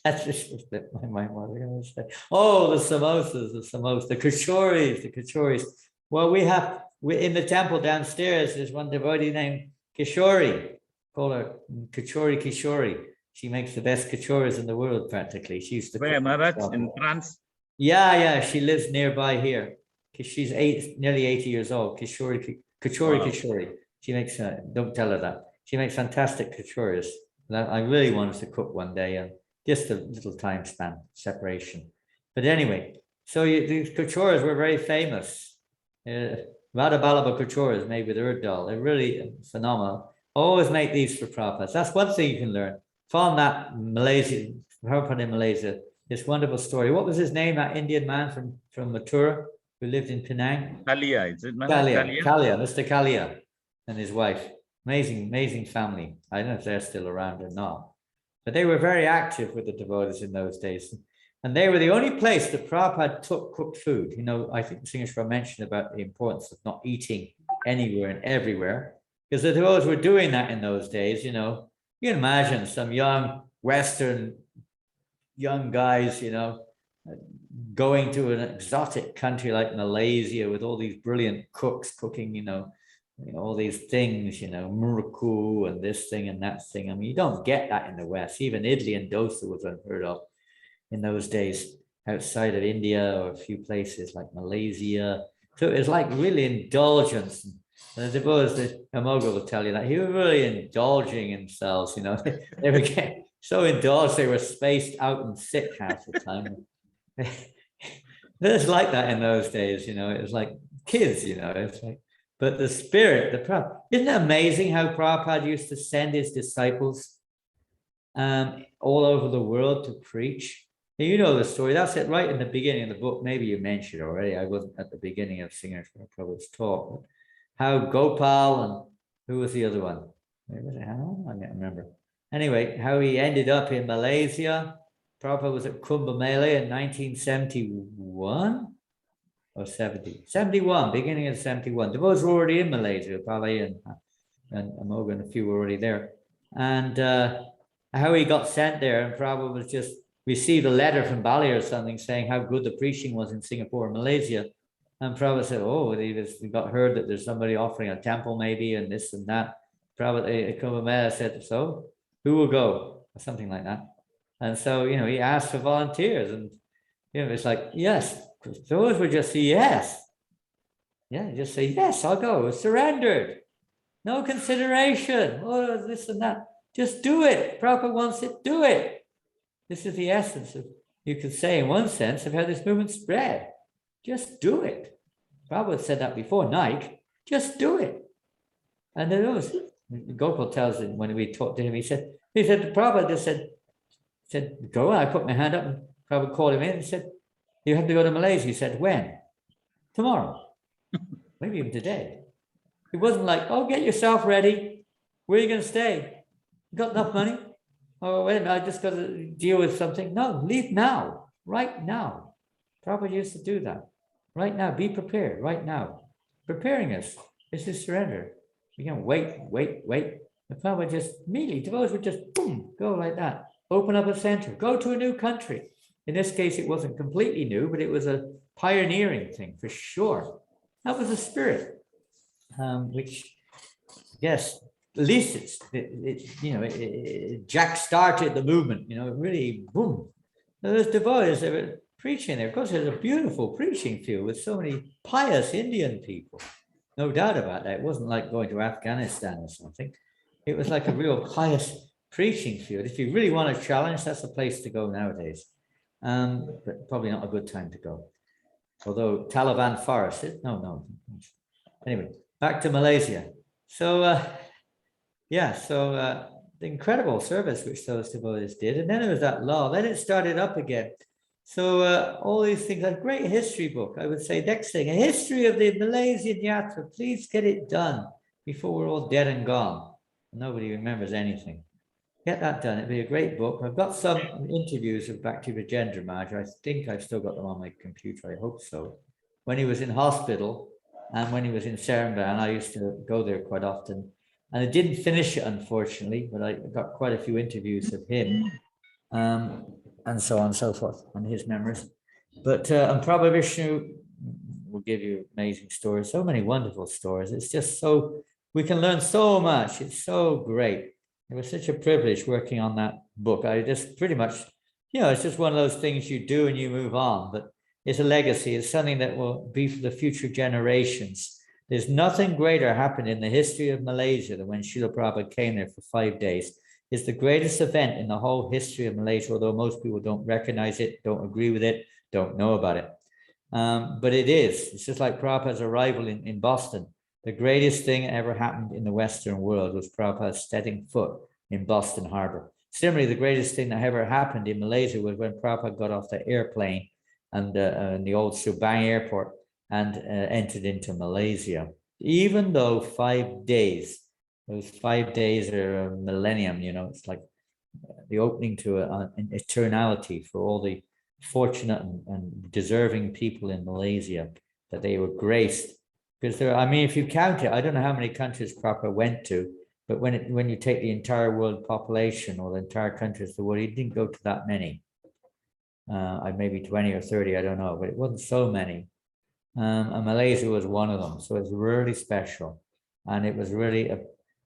That's just my mind. What was I going to say? Oh, the samosas, the kachoris. Well, we in the temple downstairs. There's one devotee named Kishori. Call her Kishori. She makes the best kachoris in the world, practically. She used to. Where, Maharaj? In France? Yeah. She lives nearby here. She's nearly 80 years old. Kishori. She makes. Don't tell her that. She makes fantastic kachoris. I really wanted to cook one day, and just a little time span separation. But anyway, So these kuchoras were very famous. Radha kuchoras made with urd dal. They're really phenomenal. Always make these for Prabhupada. That's one thing you can learn from that Malaysia, Prabhupada in Malaysia. This wonderful story. What was his name? That Indian man from Mathura who lived in Penang? Kalia, is it? Kalia, Mr. Kalia and his wife. Amazing family. I don't know if they're still around or not. But they were very active with the devotees in those days. And they were the only place that Prabhupada took cooked food. You know, I think Singh mentioned about the importance of not eating anywhere and everywhere, because the devotees were doing that in those days. You know, you can imagine some young Western young guys, you know, going to an exotic country like Malaysia with all these brilliant cooks cooking, you know, all these things, you know, muraku and this thing and that thing. I mean, you don't get that in the West. Even idli and dosa was unheard of in those days outside of India or a few places like Malaysia. So it was like really indulgence. And I suppose that Amoga will tell you that he was really indulging themselves, you know. They were getting so indulged, they were spaced out and sick half the time. It was like that in those days, you know. It was like kids, you know. It's like, but the spirit, the Prabhupada, isn't it amazing how Prabhupada used to send his disciples all over the world to preach? And you know the story. That's it, right in the beginning of the book. Maybe you mentioned already. I wasn't at the beginning of Srila Prabhupada's talk. How Gopal and who was the other one? Wait, was it Hannah? I can't remember. Anyway, how he ended up in Malaysia. Prabhupada was at Kumbh Mela in 1971 or 70. 71, beginning of 71. Devotees were already in Malaysia, Bali and Amoga and a few were already there. And how he got sent there, and Prabhupada was just received a letter from Bali or something saying how good the preaching was in Singapore and Malaysia. And Prabhupada said, oh, he got heard that there's somebody offering a temple maybe and this and that. Prabhupada Kumbh Mela said, so who will go? Or something like that. And so, you know, he asked for volunteers and, you know, it's like, yes, those would just say yes. Yeah, just say, yes, I'll go. Surrendered. No consideration. Oh, this and that. Just do it. Prabhupada wants it, do it. This is the essence of, you could say in one sense, of how this movement spread. Just do it. Prabhupada said that before Nike. Just do it. And then those, Gopal tells him when we talked to him, he said, Prabhupada just said, go. I put my hand up and Prabhupada called him in and said, you have to go to Malaysia. He said, when? Tomorrow. Maybe even today. It wasn't like, oh, get yourself ready. Where are you going to stay? You got enough money? Oh, wait a minute, I just got to deal with something. No, leave now, right now. Prabhupada used to do that. Right now, be prepared, right now. Preparing us is to surrender. You can wait. The Prabhupada just immediately, devotees would just boom, go like that. Open up a center, go to a new country. In this case, it wasn't completely new, but it was a pioneering thing for sure. That was the spirit, which, yes, at least it Jack started the movement, you know, it really boom. Those devotees, they were preaching there. Of course, there's a beautiful preaching field with so many pious Indian people. No doubt about that. It wasn't like going to Afghanistan or something. It was like a real pious preaching field. If you really want a challenge, that's the place to go nowadays. But probably not a good time to go. Although Taliban forest, no. Anyway, back to Malaysia. So, the incredible service which those devotees did. And then there was that law. Then it started up again. So all these things, a great history book, I would say. Next thing, a history of the Malaysian Yatra. Please get it done before we're all dead and gone. Nobody remembers anything. Get that done. It'd be a great book. I've got some interviews of Bhakti Vijendra Maharaj. I think I've still got them on my computer. I hope so. When he was in hospital and when he was in Seremban, I used to go there quite often. And I didn't finish it, unfortunately, but I got quite a few interviews of him and so on and so forth, on his memories. But and Prabhu Vishnu will give you amazing stories, so many wonderful stories. It's just so, we can learn so much. It's so great. It was such a privilege working on that book. I just pretty much, you know, it's just one of those things you do and you move on, but it's a legacy. It's something that will be for the future generations. There's nothing greater happened in the history of Malaysia than when Srila Prabhupada came there for 5 days. It's the greatest event in the whole history of Malaysia, although most people don't recognize it, don't agree with it, don't know about it. But it's just like Prabhupada's arrival in Boston. The greatest thing that ever happened in the Western world was Prabhupada setting foot in Boston Harbor. Similarly, the greatest thing that ever happened in Malaysia was when Prabhupada got off the airplane and the old Subang airport and entered into Malaysia. Even though 5 days, those 5 days are a millennium, you know, it's like the opening to an eternality for all the fortunate and deserving people in Malaysia, that they were graced. Because there, I mean, if you count it, I don't know how many countries Prabhupada went to, but when you take the entire world population or the entire countries of the world, he didn't go to that many. Maybe 20 or 30, I don't know, but it wasn't so many. And Malaysia was one of them. So it's really special. And it was really,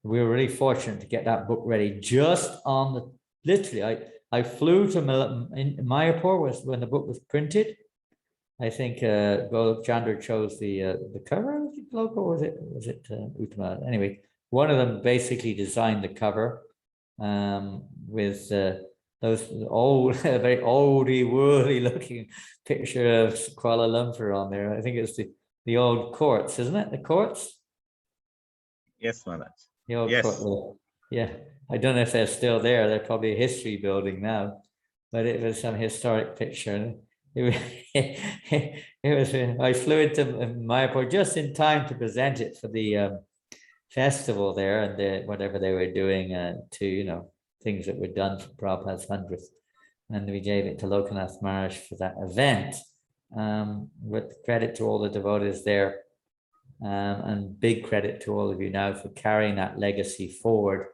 we were really fortunate to get that book ready just on the, literally, I flew to Mayapur when the book was printed. I think Golok Chandra chose the cover. Was it Golok or was it Uttama? Anyway, one of them basically designed the cover with those old, very oldie, worldly looking picture of Kuala Lumpur on there. I think it's the old courts, isn't it? The courts? Yes, Maharaj. The old Yes. court. Yeah. I don't know if they're still there. They're probably a history building now, but it was some historic picture. It was. I flew into Mayapur just in time to present it for the festival there and whatever they were doing to, you know, things that were done for Prabhupada's 100th. And we gave it to Lokanath Maharaj for that event, with credit to all the devotees there, and big credit to all of you now for carrying that legacy forward,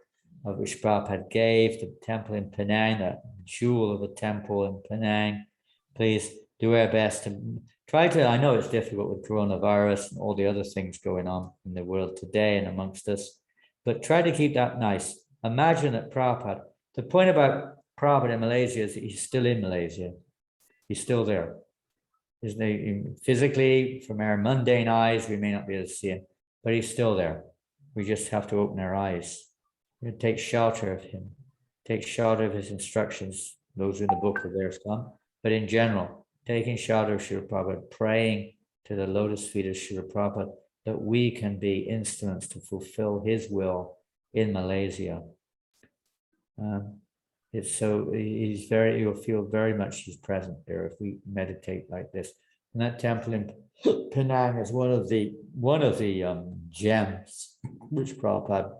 of which Prabhupada gave the temple in Penang, that jewel of a temple in Penang. Please do our best to try to, I know it's difficult with coronavirus and all the other things going on in the world today and amongst us, but try to keep that nice. Imagine that Prabhupada, the point about Prabhupada in Malaysia is that he's still in Malaysia. He's still there. Physically, from our mundane eyes, we may not be able to see him, but he's still there. We just have to open our eyes. We take shelter of him, take shelter of his instructions. Those in the book of theirs come, but in general, taking shelter of Srila Prabhupada, praying to the lotus feet of Srila Prabhupada, that we can be instruments to fulfill his will in Malaysia. It's so you'll feel very much he's present there if we meditate like this. And that temple in Penang is one of the gems which Prabhupada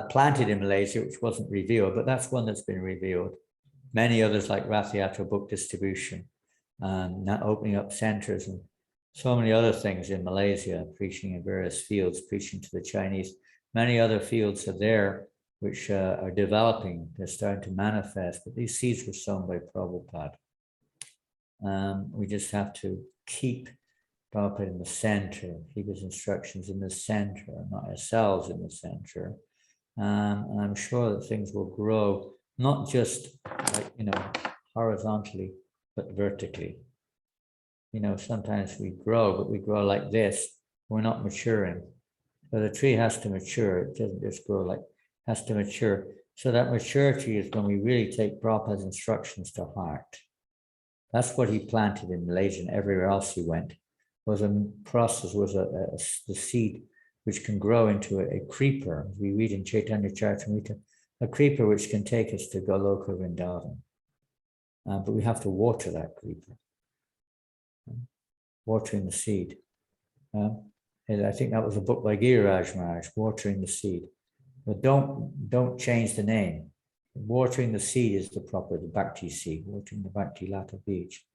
planted in Malaysia, which wasn't revealed, but that's one that's been revealed. Many others like Rathayatra book distribution, now opening up centers and so many other things in Malaysia, preaching in various fields, preaching to the Chinese. Many other fields are there which are developing, they're starting to manifest, but these seeds were sown by Prabhupada. We just have to keep Prabhupada in the center, keep his instructions in the center, not ourselves in the center. And I'm sure that things will grow, not just like, you know, horizontally, but vertically. You know, sometimes we grow, but we grow like this, we're not maturing. So the tree has to mature, it doesn't just grow like, has to mature. So that maturity is when we really take Prabhupada's instructions to heart. That's what he planted in Malaysia and everywhere else he went, was a process, was the seed which can grow into a creeper. We read in Chaitanya Charitamrita, a creeper which can take us to Goloka Vrindavan. But we have to water that creeper. Watering the seed. And I think that was a book by Giriraj Maharaj, Watering the Seed. But don't change the name. Watering the seed is the proper, the bhakti seed, watering the bhakti lata beach.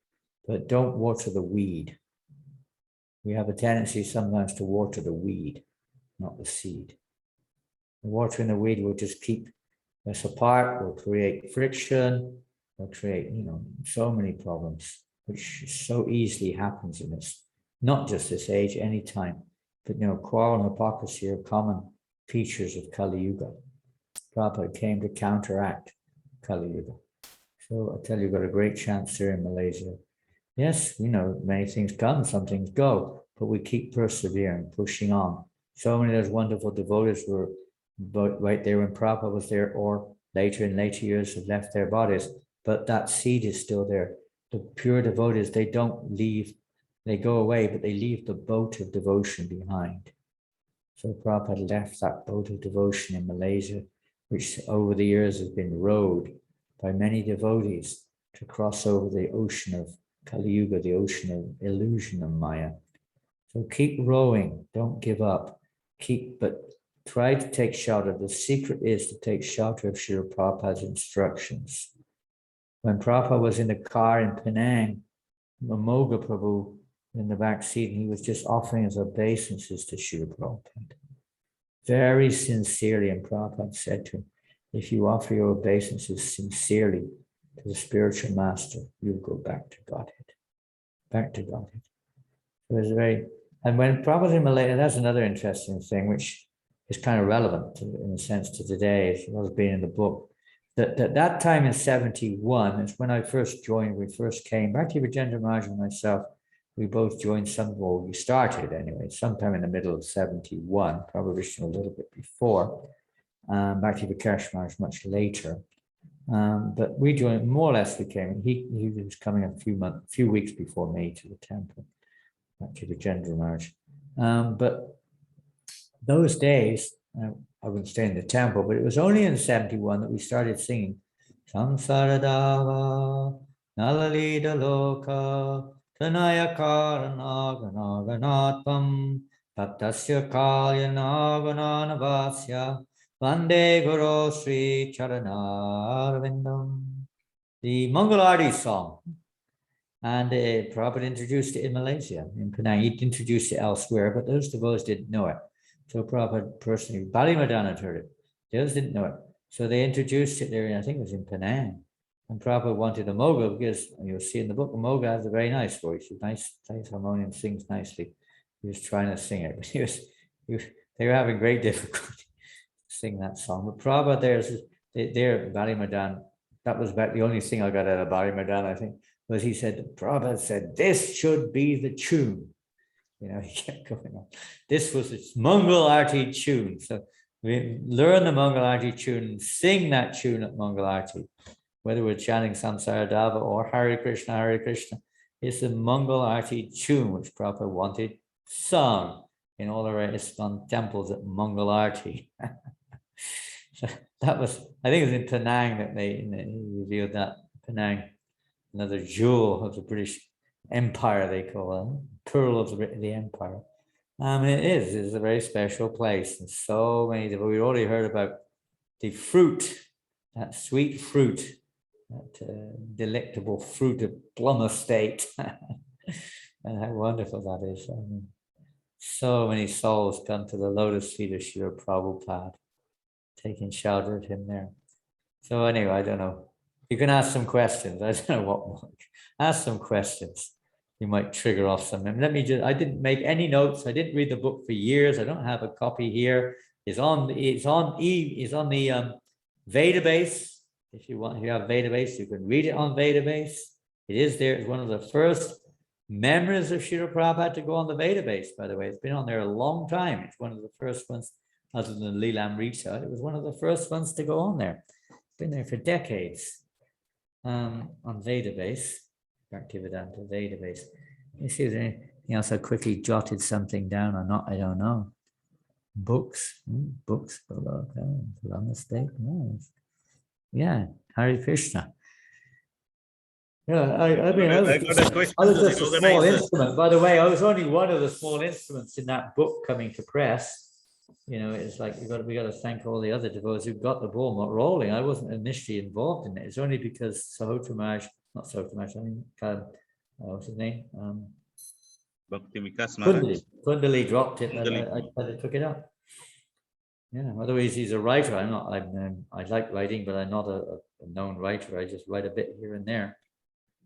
But don't water the weed. We have a tendency sometimes to water the weed, not the seed. Watering the weed will just keep us apart, will create friction, will create, you know, so many problems, which so easily happens in this, not just this age, any time. But, you know, quarrel and hypocrisy are common features of Kali Yuga. Prabhupada came to counteract Kali Yuga. So I tell you, you've got a great chance here in Malaysia. Yes, you know, many things come, some things go, but we keep persevering, pushing on. So many of those wonderful devotees were right there when Prabhupada was there, or later in later years have left their bodies, but that seed is still there. the pure devotees, they don't leave, they go away, but they leave the boat of devotion behind. So Prabhupada left that boat of devotion in Malaysia, which over the years has been rowed by many devotees to cross over the ocean of Kali Yuga, the ocean of illusion of Maya. So keep rowing, don't give up. But try to take shelter. The secret is to take shelter of Srila Prabhupada's instructions. When Prabhupada was in the car in Penang, Moga Prabhu in the back seat, and he was just offering his obeisances to Srila Prabhupada. Very sincerely, and Prabhupada said to him, if you offer your obeisances sincerely to the spiritual master, you'll go back to Godhead. Back to Godhead. It was very, and when Prabhupada in Malaysia, that's another interesting thing, which is kind of relevant in a sense to today, as well as being in the book. That time in 71 is when I first joined, we first came, Bhakti-Vijendra Maharaj and myself, we both joined we started anyway, sometime in the middle of 71, probably a little bit before, Bhakti-Vikash Maharaj much later. But we joined, more or less we came, he was coming a few weeks before me to the temple, Bhakti-Vijendra Maharaj. But those days, I wouldn't stay in the temple, but it was only in 71 that we started singing Samsaradava Nalalida Loka Tanaya Karana Ganaganatam Taptasya Kalyana Gananavasya Vande Guru Sri Charanarvindam. The Mangalarti song. And Prabhupada introduced it in Malaysia, in Penang. He introduced it elsewhere, but those devotees didn't know it. So Prabhupada personally, Bali Madonna heard it. Those didn't know it. So they introduced it there, and I think it was in Penang. And Prabhupada wanted a Moga, because you'll see in the book, the Moga has a very nice voice. He's nice, plays harmonium, sings nicely. He was trying to sing it, but they were having great difficulty to sing that song. But Prabhupada there, Bali Madonna, that was about the only thing I got out of Bali Madonna, I think, was he said, Prabhupada said, this should be the tune. You know, he kept going on. This was its Mangal Arti tune. So we learn the Mangal Arti tune, sing that tune at Mangal Arti, whether we're chanting Samsaradava or Hare Krishna, it's the Mangal Arti tune which Prabhupada wanted sung in all the ISKCON temples at Mangal Arti. So that was, I think it was in Penang that they revealed that. Penang, another jewel of the British Empire, they call it. Pearl of the Empire. It's a very special place, and so many. We already heard about the fruit, that sweet fruit, that delectable fruit of Plum Estate, and how wonderful that is. I mean, so many souls come to the lotus feet of Srila Prabhupada, taking shelter of him there. So anyway, I don't know. You can ask some questions. I don't know what more. Ask some questions. You might trigger off some. Let me just, I didn't make any notes. I didn't read the book for years. I don't have a copy here. It's on the Vedabase. If you have Vedabase, you can read it on Vedabase. It is there. It's one of the first memories of Srila Prabhupada to go on the Vedabase, by the way. It's been on there a long time. It's one of the first ones, other than Leelamrita. It was one of the first ones to go on there. It's been there for decades on Vedabase. Bhaktivedanta Vedabase. Let me see if there's anything else. I quickly jotted something down or not, I don't know. Books below. Long estate. Nice. Yeah, Hare Krishna. Yeah, I mean, I was just a small instrument. By the way, I was only one of the small instruments in that book coming to press. You know, it's like we got to thank all the other devotees who got the ball rolling. I wasn't initially involved in it. It's only because Sahotra Maharaj, not Sahotra Maharaj, I mean, what's his name? Bhakti Vikas Maharaj. Kundali dropped it, and I took it up. Yeah, otherwise he's a writer. I like writing, but I'm not a known writer. I just write a bit here and there.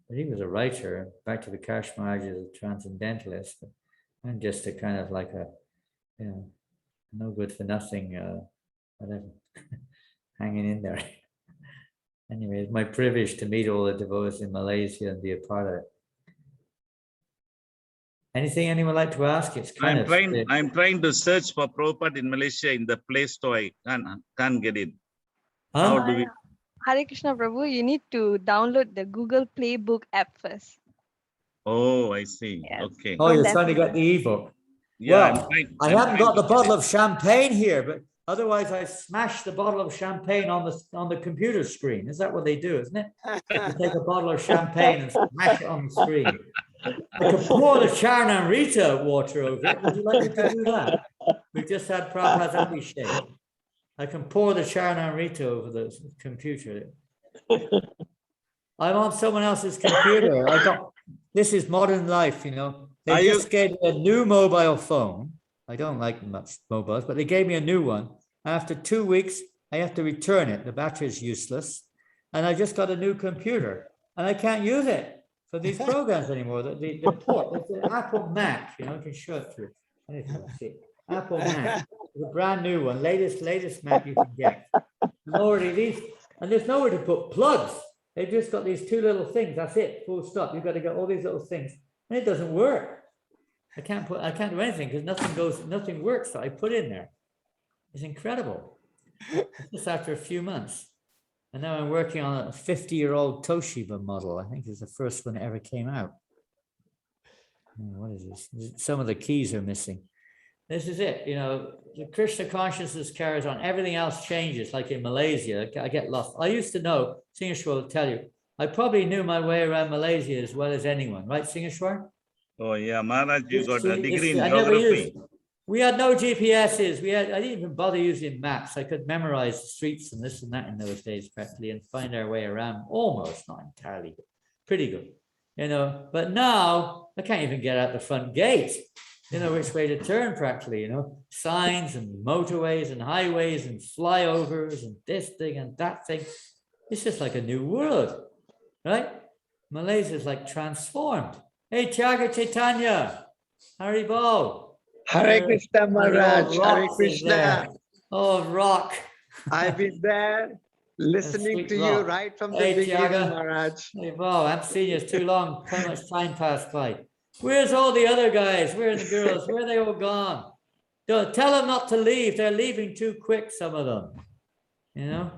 But he was a writer. Back to Vikash Maharaj is a transcendentalist. I'm just a kind of like a, you know, no good for nothing, whatever, hanging in there. Anyway, it's my privilege to meet all the devotees in Malaysia and be a part of it. Anything anyone like to ask? It's kind I'm trying to search for Prabhupada in Malaysia in the Play Store. I can't get it. Huh? Hare Krishna Prabhu, you need to download the Google Playbook app first. Oh, I see. Yes. Okay. Oh, From you're that trying to get one. the ebook. Yeah, I'm Well, trying. I I'm haven't trying got the to get bottle it. of champagne here, but otherwise I smashed the bottle of champagne on the computer screen. Is that what they do, isn't it? You take a bottle of champagne and smash it on the screen. I could pour the Charnamrita water over it. Would you like me to do that? We've just had Prabhupada's Abhishek. I can pour the Charnamrita over the computer. I'm on someone else's computer. This is modern life, you know. They just gave me a new mobile phone. I don't like much mobiles, but they gave me a new one. After 2 weeks, I have to return it. The battery is useless. And I just got a new computer and I can't use it for these programs anymore. The port, it's an Apple Mac, you know, I can show it to you. I need to see it. Apple Mac, the brand new one, latest Mac you can get. And already these, and there's nowhere to put plugs. They've just got these two little things. That's it, full stop. You've got to get all these little things, and it doesn't work. I can't do anything because nothing works that I put in there. It's incredible. It's just after a few months. And now I'm working on a 50-year-old Toshiba model. I think it's the first one that ever came out. What is this? Some of the keys are missing. This is it. You know, the Krishna consciousness carries on. Everything else changes. Like in Malaysia, I get lost. I used to know, Singeshwar will tell you, I probably knew my way around Malaysia as well as anyone. Right, Singeshwar? Oh, yeah, Maharaj, you got a degree in I never geography. We had no GPSs. I didn't even bother using maps. I could memorize the streets and this and that in those days practically and find our way around almost, not entirely, but pretty good. You know, but now I can't even get out the front gate. You know which way to turn practically, you know, signs and motorways and highways and flyovers and this thing and that thing. It's just like a new world, right? Malaysia is like transformed. Hey, Tyaga Chaitanya, Haribol. Hare Krishna Maharaj, Hare Krishna. Oh, rock. I've been there listening to you right from the beginning, Maharaj. Hey, Bo, I haven't seen you too long. How much time passed by? Where's all the other guys? Where are the girls? Where are they all gone? Don't tell them not to leave. They're leaving too quick, some of them. You know?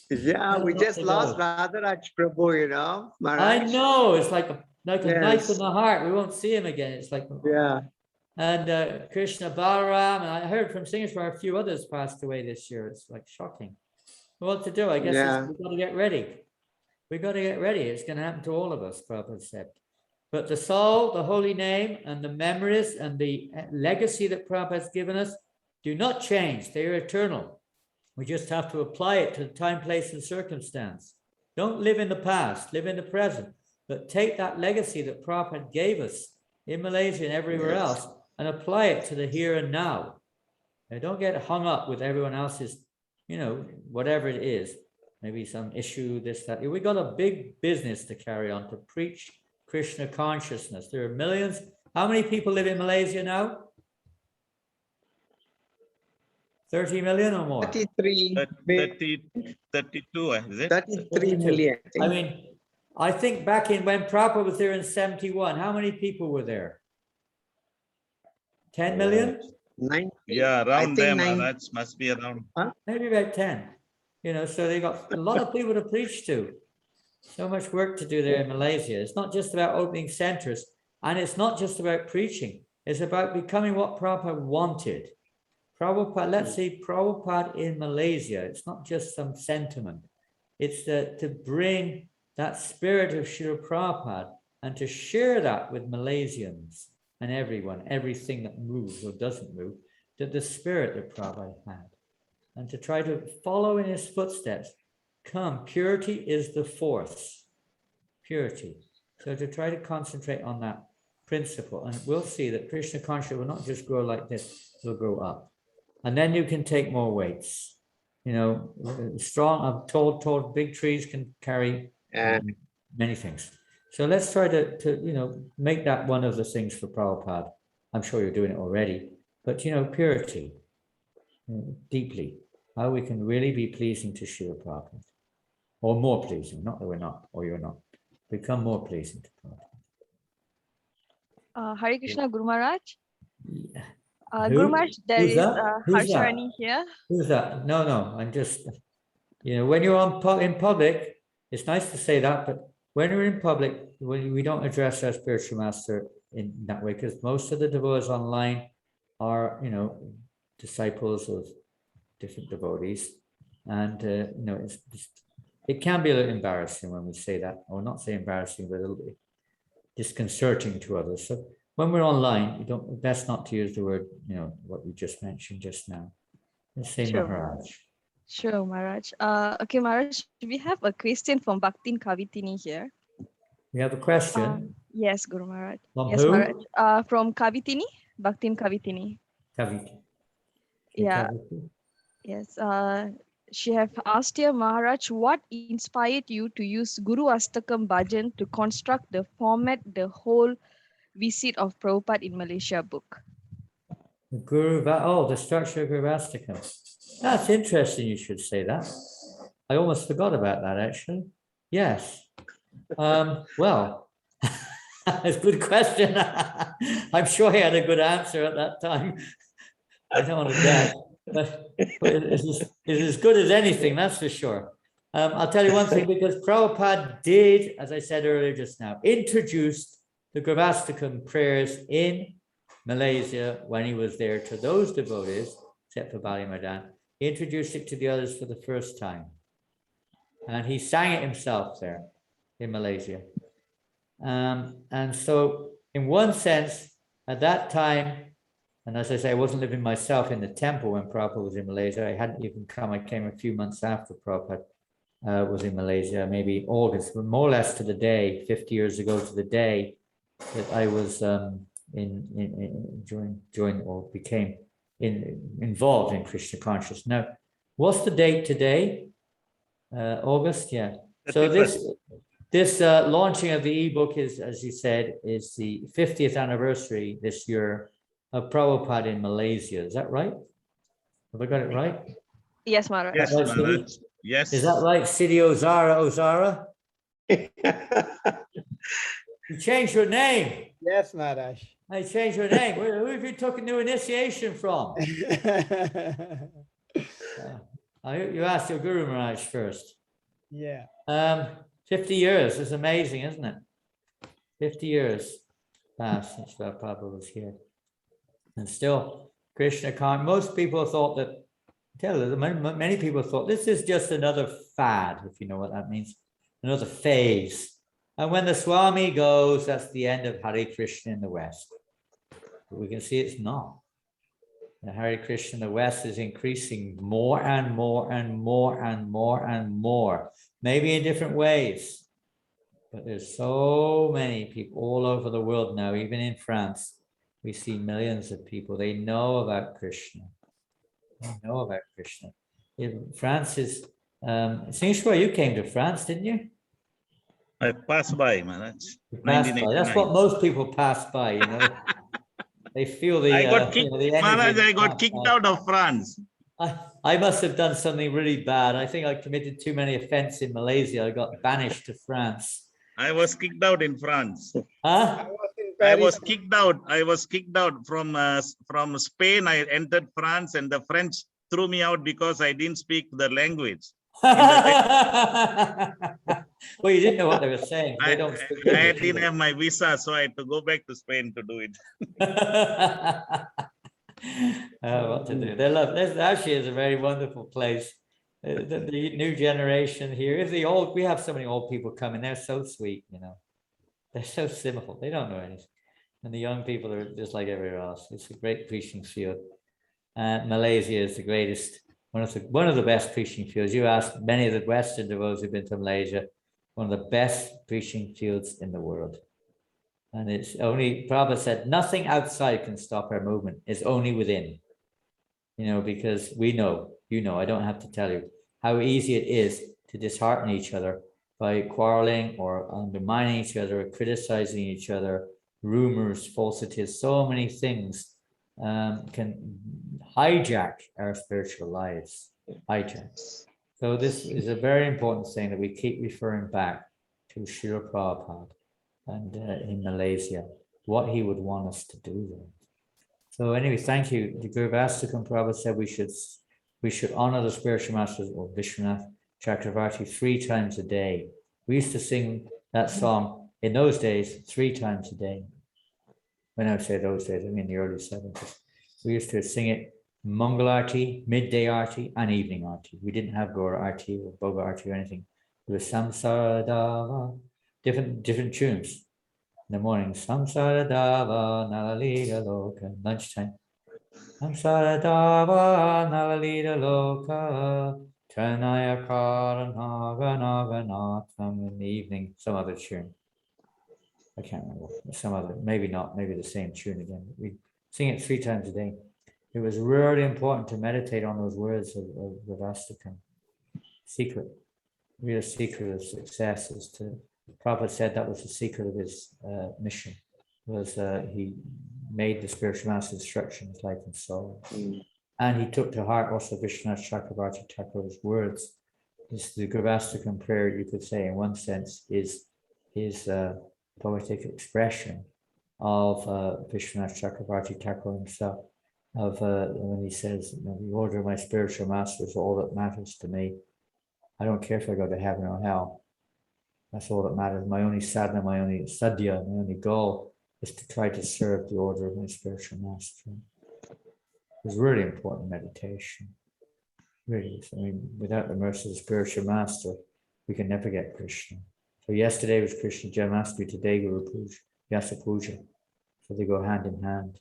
Yeah, we just lost Radharaj Prabhu, you know, Maharaj. I know. It's like a knife in the heart. We won't see him again. It's like, yeah. And Krishna Balaram, and I heard from Singapore a few others passed away this year. It's like shocking. What to do? I guess we've got to get ready. We've got to get ready. It's going to happen to all of us, Prabhupada said. But the soul, the holy name, and the memories and the legacy that Prabhupada has given us do not change. They are eternal. We just have to apply it to the time, place, and circumstance. Don't live in the past, live in the present. But take that legacy that Prabhupada gave us in Malaysia and everywhere else and apply it to the here and now. Now, don't get hung up with everyone else's, you know, whatever it is. Maybe some issue, this, that. We got a big business to carry on to preach Krishna consciousness. There are millions. How many people live in Malaysia now? 30 million or more? 32, is it? 33 million. I mean, I think back in when Prabhupada was there in 71, how many people were there? 10 million? 90. Yeah, around there, Maharaj, must be around. Maybe about 10. You know, so they got a lot of people to preach to. So much work to do there in Malaysia. It's not just about opening centers, and it's not just about preaching. It's about becoming what Prabhupada wanted. Prabhupada, let's say Prabhupada in Malaysia, it's not just some sentiment. It's to bring that spirit of Srila Prabhupada and to share that with Malaysians and everyone, everything that moves or doesn't move, that the spirit that Prabhupada had. And to try to follow in his footsteps. Come, purity is the force. Purity. So to try to concentrate on that principle, and we'll see that Krishna consciousness will not just grow like this, it will grow up. And then you can take more weights. You know, strong, I'm told big trees can carry many things. So let's try to you know, make that one of the things for Prabhupada. I'm sure you're doing it already, but you know, purity, deeply, how we can really be pleasing to Srila Prabhupada. Or more pleasing, not that we're not, or you're not. Become more pleasing to Prabhupada. Hare Krishna, Guru Maharaj. Yeah. Guru Maharaj, there is Who's Harsharani here. Who's that? No, I'm just... You know, when you're in public, it's nice to say that, but when you're in public, we don't address our spiritual master in that way, because most of the devotees online are, you know, disciples of different devotees, and you know, it can be a little embarrassing when we say that, or not say embarrassing, but a little bit disconcerting to others. So when we're online, you don't, best not to use the word, you know, what we just mentioned just now. Let's say Sure. Maharaj. Sure, Maharaj. Okay, Maharaj, we have a question from Bhaktin Kavitini here. We have a question. Yes, Guru Maharaj. From Yes, who? Maharaj. From Kavitini, Bhaktin Kavitini. Kaviti. Yeah. Kaviti. Yes. She have asked here, Maharaj, what inspired you to use Guru Astakam Bhajan to construct the format, the whole visit of Prabhupada in Malaysia book? The structure of Guru Astakam. That's interesting. You should say that. I almost forgot about that, actually. Yes. Well, it's a good question. I'm sure he had a good answer at that time. I don't want to guess, but it's as good as anything, that's for sure. I'll tell you one thing, because Prabhupada did, as I said earlier just now, introduce the Gravastakam prayers in Malaysia when he was there to those devotees, except for Bali Madan. He introduced it to the others for the first time. And he sang it himself there in Malaysia. And so in one sense, at that time, and as I say, I wasn't living myself in the temple when Prabhupada was in Malaysia. I hadn't even come. I came a few months after Prabhupada was in Malaysia, maybe August, but more or less to the day, 50 years ago to the day that I was became involved in Krishna consciousness. Now, what's the date today? August, yeah. So this launching of the ebook is, as you said, is the 50th anniversary this year of Prabhupada in Malaysia. Is that right? Have I got it right? Yes, Maharaj. Yes, Maharaj. Yes. Is that right, Siddhi Ozara? You changed your name. Yes, Maharaj. I changed your name. Who have you taken new initiation from? You asked your Guru Maharaj first. Yeah. 50 years is amazing, isn't it? 50 years passed since Prabhupada was here. And still, Krishna can't. Most people thought that, many people thought this is just another fad, if you know what that means, another phase. And when the Swami goes, that's the end of Hare Krishna in the West. But we can see it's not. The Hare Krishna in the West is increasing more and more and more and more and more, maybe in different ways. But there's so many people all over the world now, even in France. We see millions of people. They know about Krishna. They know about Krishna. France is, Singh, you came to France, didn't you? I passed by, Maharaj. That's what most people pass by, you know. They feel the. I got kicked, Maharaj, I got kicked out of France. I must have done something really bad. I think I committed too many offenses in Malaysia. I got banished to France. I was kicked out in France. Huh? I was kicked out. I was kicked out from Spain. I entered France, and the French threw me out because I didn't speak the language. Well, you didn't know what they were saying. They don't speak I didn't have my visa, so I had to go back to Spain to do it. What to do? They love this. Actually, is a very wonderful place. The new generation here. We have so many old people coming. They're so sweet, you know. They're so simple. They don't know anything. And the young people are just like everywhere else. It's a great preaching field. Malaysia is the greatest, one of the best preaching fields. You ask many of the Western devotees who've been to Malaysia, one of the best preaching fields in the world. And it's only, Prabhupada said, nothing outside can stop our movement. It's only within. You know, because we know, you know, I don't have to tell you how easy it is to dishearten each other by quarreling or undermining each other or criticizing each other, rumors, falsities, so many things can hijack our spiritual lives, hijack. So this is a very important thing that we keep referring back to Srila Prabhupada and in Malaysia, what he would want us to do there. So anyway, thank you. The Guru Vastakam Prabhupada said we should honor the spiritual masters, or Vishwanath, Chakravarti 3 times a day. We used to sing that song in those days 3 times a day. When I say those days, I mean the early 70s. We used to sing it Mangal Arti, midday Arti, and evening Arti. We didn't have Gaura Arti or Bhoga Arti or anything. It was Samsara Dava, different tunes. In the morning, Samsara Dava, Nalalita Loka, lunchtime. Samsara Dava, Nalalita Loka, Tanaya Karanaga Naga Natham. In the evening, some other tune. I can't remember, some other, maybe not, maybe the same tune again. We sing it 3 times a day. It was really important to meditate on those words of the Vastakam. Secret, real secret of success is to, Prabhupada said that was the secret of his mission, was he made the spiritual master instructions, life and soul. And he took to heart also Vishwanath Chakravarti Thakur's words. This, the Gurvastakam prayer, you could say, in one sense, is his poetic expression of Vishwanath Chakravarti Thakur himself, of when he says, you know, the order of my spiritual master is all that matters to me. I don't care if I go to heaven or hell. That's all that matters. My only sadhana, my only sadhya, my only goal is to try to serve the order of my spiritual master. It's really important meditation. Really is. I mean, without the mercy of the spiritual master, we can never get Krishna. So yesterday was Krishna Janmashtami, today Guru Puja, Yasa Puja. So they go hand in hand.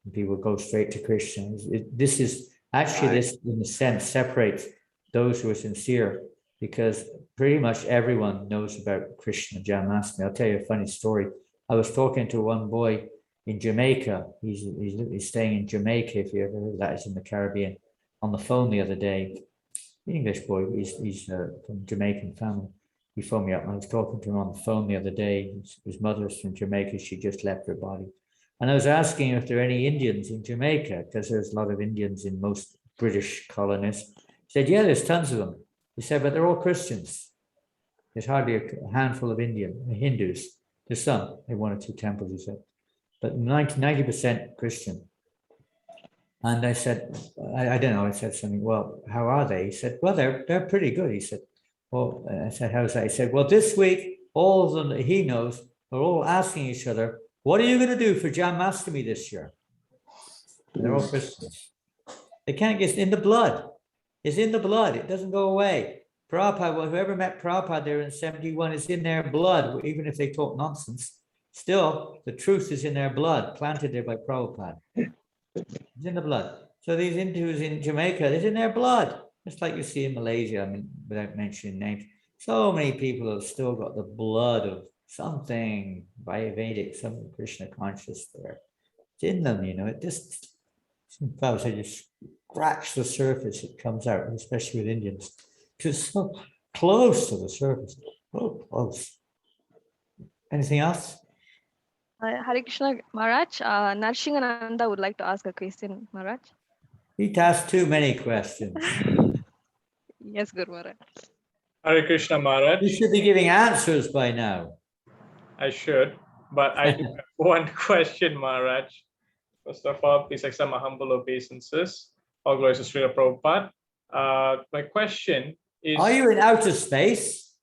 And people go straight to Krishna. This is actually, this in a sense separates those who are sincere, because pretty much everyone knows about Krishna Janmashtami. I'll tell you a funny story. I was talking to one boy in Jamaica. He's staying in Jamaica, if you ever heard that, is in the Caribbean, on the phone the other day. The English boy, he's from Jamaican family. He phoned me up. I was talking to him on the phone the other day. His mother's from Jamaica. She just left her body. And I was asking if there are any Indians in Jamaica, because there's a lot of Indians in most British colonies. He said, yeah, there's tons of them. He said, but they're all Christians. There's hardly a handful of Hindus. There's some in 1 or 2 temples, he said, but 90% Christian. And I said, I don't know, I said something, well, how are they? He said, well, they're pretty good. He said, well, I said, how's that? He said, well, this week, all of them that he knows are all asking each other, what are you going to do for Janmashtami this year? And they're all Christians. They can't get in the blood. It's in the blood. It doesn't go away. Prabhupada, well, whoever met Prabhupada there in 71 is in their blood, even if they talk nonsense. Still, the truth is in their blood, planted there by Prabhupada. It's in the blood. So these Hindus in Jamaica, it's in their blood. Just like you see in Malaysia, I mean, without mentioning names. So many people have still got the blood of something Vedic, some Krishna conscious there. It's in them, you know, it just, Prabhupada said, just scratch the surface, it comes out, especially with Indians. Just so close to the surface, so close. Anything else? Hare Krishna, Maharaj. Narshingananda would like to ask a question, Maharaj. He asked too many questions. Yes, Guru Maharaj. Hare Krishna, Maharaj. You should be giving answers by now. I should, but I do have one question, Maharaj. First of all, please accept my humble obeisances. All glories to Srila Prabhupada. My question is... Are you in outer space?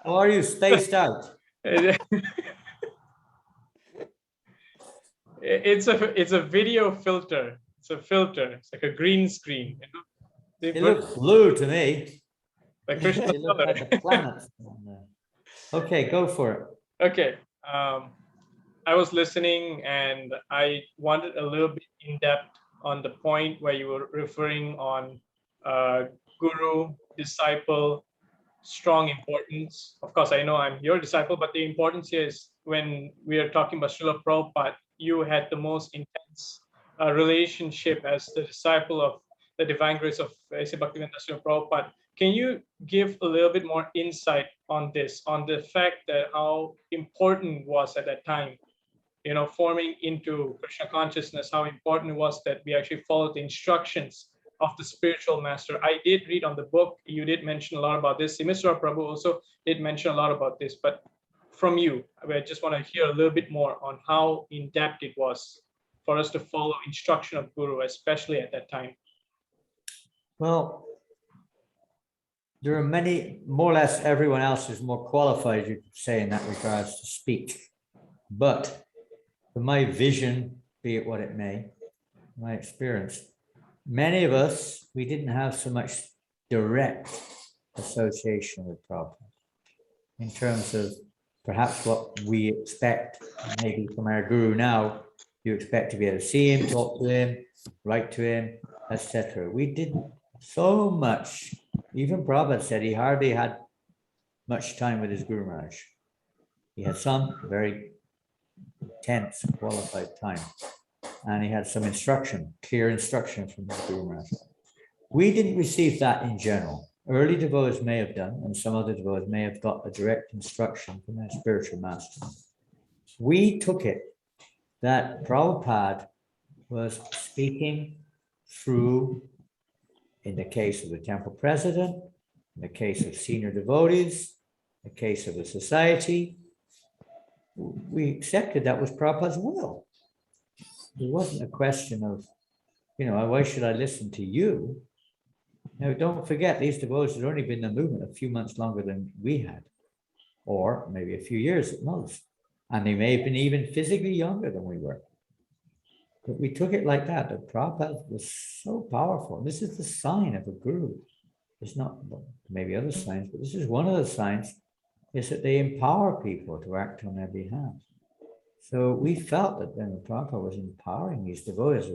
Or are you spaced out? It's a video filter. It's a filter. It's like a green screen. You know? It looks blue to me. Like Krishna It looks like a planet. Okay, go for it. Okay. I was listening and I wanted a little bit in depth on the point where you were referring on guru, disciple, strong importance. Of course, I know I'm your disciple, but the importance here is when we are talking about Srila Prabhupada, you had the most intense relationship as the disciple of the divine grace of Bhaktivedanta Srila Prabhupada. Can you give a little bit more insight on this, on the fact that how important was at that time, you know, forming into Krishna consciousness, how important it was that we actually followed the instructions of the spiritual master. I did read on the book, you did mention a lot about this. Srila Prabhu also did mention a lot about this, but from you, I just want to hear a little bit more on how in depth it was. for us to follow instruction of Guru, especially at that time? Well, there are many, more or less everyone else is more qualified, you could say, in that regards to speak. But from my vision, be it what it may, my experience, many of us, we didn't have so much direct association with Prabhupada in terms of perhaps what we expect maybe from our Guru now. You expect to be able to see him, talk to him, write to him, etc. We didn't so much. Even Prabhupada said he hardly had much time with his Guru Maharaj. He had some very intense, qualified time. And he had some instruction, clear instruction from his Guru Maharaj. We didn't receive that in general. Early devotees may have done, and some other devotees may have got a direct instruction from their spiritual master. We took it that Prabhupada was speaking through, in the case of the temple president, in the case of senior devotees, in the case of the society, we accepted that was Prabhupada's will. It wasn't a question of, why should I listen to you? Now, don't forget, these devotees had only been in the movement a few months longer than we had, or maybe a few years at most. And they may have been even physically younger than we were. But we took it like that Prabhupada was so powerful. This is the sign of a guru. It's not, maybe other signs, but this is one of the signs, is that they empower people to act on their behalf. So we felt that then Prabhupada was empowering these devotees.